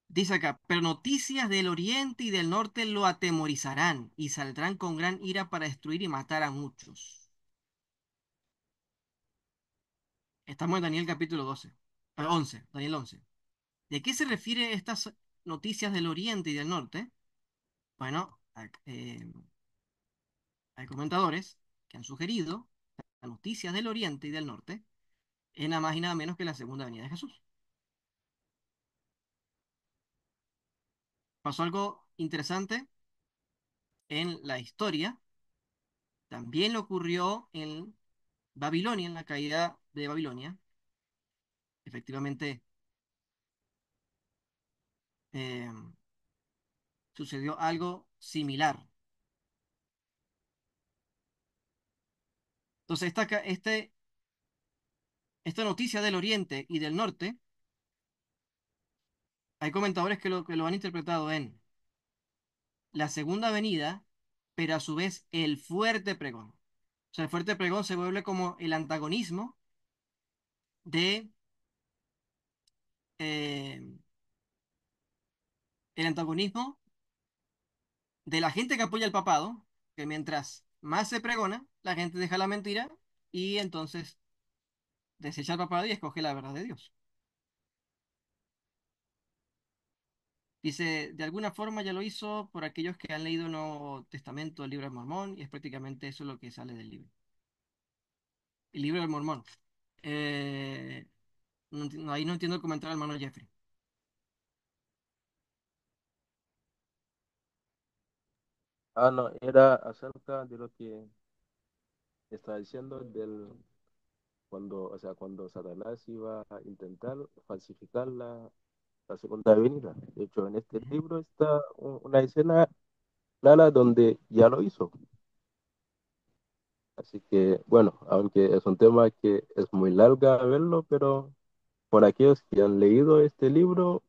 [SPEAKER 2] Dice acá, pero noticias del oriente y del norte lo atemorizarán y saldrán con gran ira para destruir y matar a muchos. Estamos en Daniel capítulo 12, 11, Daniel 11. ¿De qué se refiere estas noticias del oriente y del norte? Bueno, hay comentadores que han sugerido las noticias del oriente y del norte es nada más y nada menos que la segunda venida de Jesús. Pasó algo interesante en la historia, también le ocurrió en Babilonia, en la caída de Babilonia. Efectivamente, eh, sucedió algo similar. Entonces, esta noticia del oriente y del norte Hay comentadores que lo han interpretado en la segunda venida, pero a su vez el fuerte pregón. O sea, el fuerte pregón se vuelve como de eh, el antagonismo de la gente que apoya al papado, que mientras más se pregona, la gente deja la mentira y entonces desecha el papado y escoge la verdad de Dios. Dice, de alguna forma ya lo hizo por aquellos que han leído el Nuevo Testamento, el libro de Mormón, y es prácticamente eso lo que sale del libro. El libro del Mormón. Eh, ahí no entiendo el comentario del hermano Jeffrey.
[SPEAKER 8] Ah, no, era acerca de lo que estaba diciendo cuando, o sea, cuando Satanás iba a intentar falsificar la segunda venida. De hecho, en este
[SPEAKER 2] Ujú.
[SPEAKER 8] libro está una escena clara donde ya lo hizo. Así que, bueno, aunque es un tema que es muy larga verlo, pero por aquellos que han leído este libro,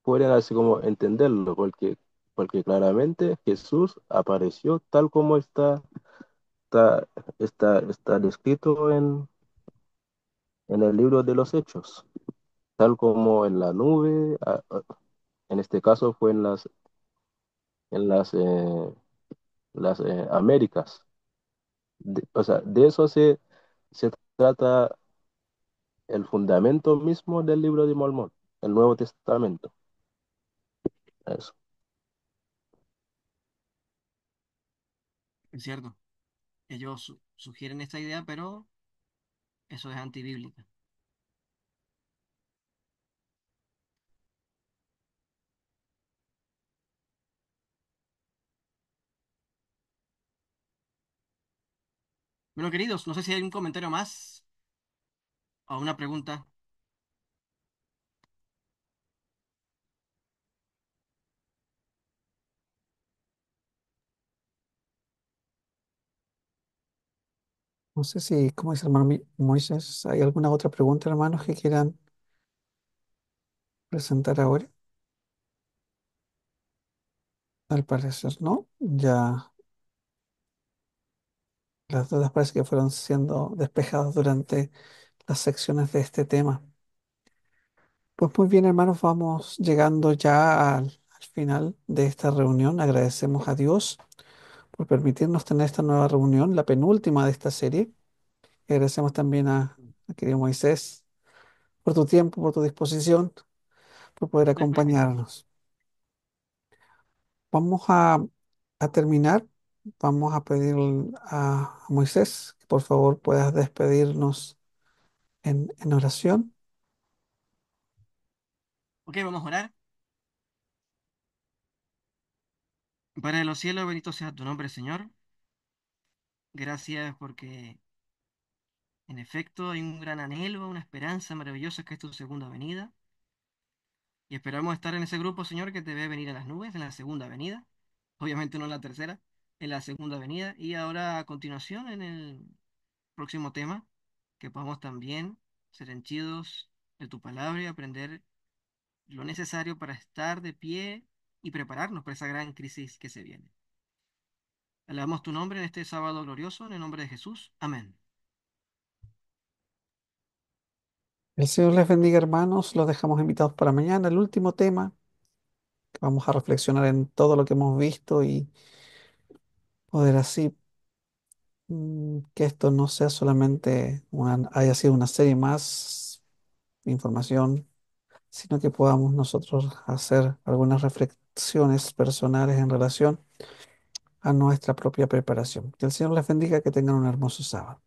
[SPEAKER 8] pueden así como entenderlo, porque claramente Jesús apareció tal como está, está descrito en el libro de los Hechos, tal como en la nube, en este caso fue en las Américas. O sea, de eso se trata el fundamento mismo del libro de Mormón, el Nuevo Testamento. Eso.
[SPEAKER 2] Es cierto. Ellos sugieren esta idea, pero eso es antibíblica. Bueno, queridos, no sé si hay un comentario más o una pregunta.
[SPEAKER 1] No sé si, como dice el hermano Moisés, ¿hay alguna otra pregunta, hermanos, que quieran presentar ahora? Al parecer, ¿no? Ya las dudas parece que fueron siendo despejadas durante las secciones de este tema. Pues muy bien, hermanos, vamos llegando ya al final de esta reunión. Agradecemos a Dios por permitirnos tener esta nueva reunión, la penúltima de esta serie. Y agradecemos también a querido Moisés por tu tiempo, por tu disposición, por poder acompañarnos. Vamos a terminar. Vamos a pedir a Moisés que por favor puedas despedirnos en oración.
[SPEAKER 2] Ok, vamos a orar. Padre de los cielos, bendito sea tu nombre, Señor. Gracias porque en efecto hay un gran anhelo, una esperanza maravillosa que es tu segunda venida. Y esperamos estar en ese grupo, Señor, que te ve venir en las nubes, en la segunda venida. Obviamente no en la tercera, en la segunda venida. Y ahora a continuación, en el próximo tema, que podamos también ser henchidos de tu palabra y aprender lo necesario para estar de pie y prepararnos para esa gran crisis que se viene. Alabamos tu nombre en este sábado glorioso, en el nombre de Jesús. Amén.
[SPEAKER 1] El Señor les bendiga, hermanos. Los dejamos invitados para mañana. El último tema, que vamos a reflexionar en todo lo que hemos visto y poder así que esto no sea solamente haya sido una serie más de información, sino que podamos nosotros hacer algunas reflexiones personales en relación a nuestra propia preparación. Que el Señor les bendiga, que tengan un hermoso sábado.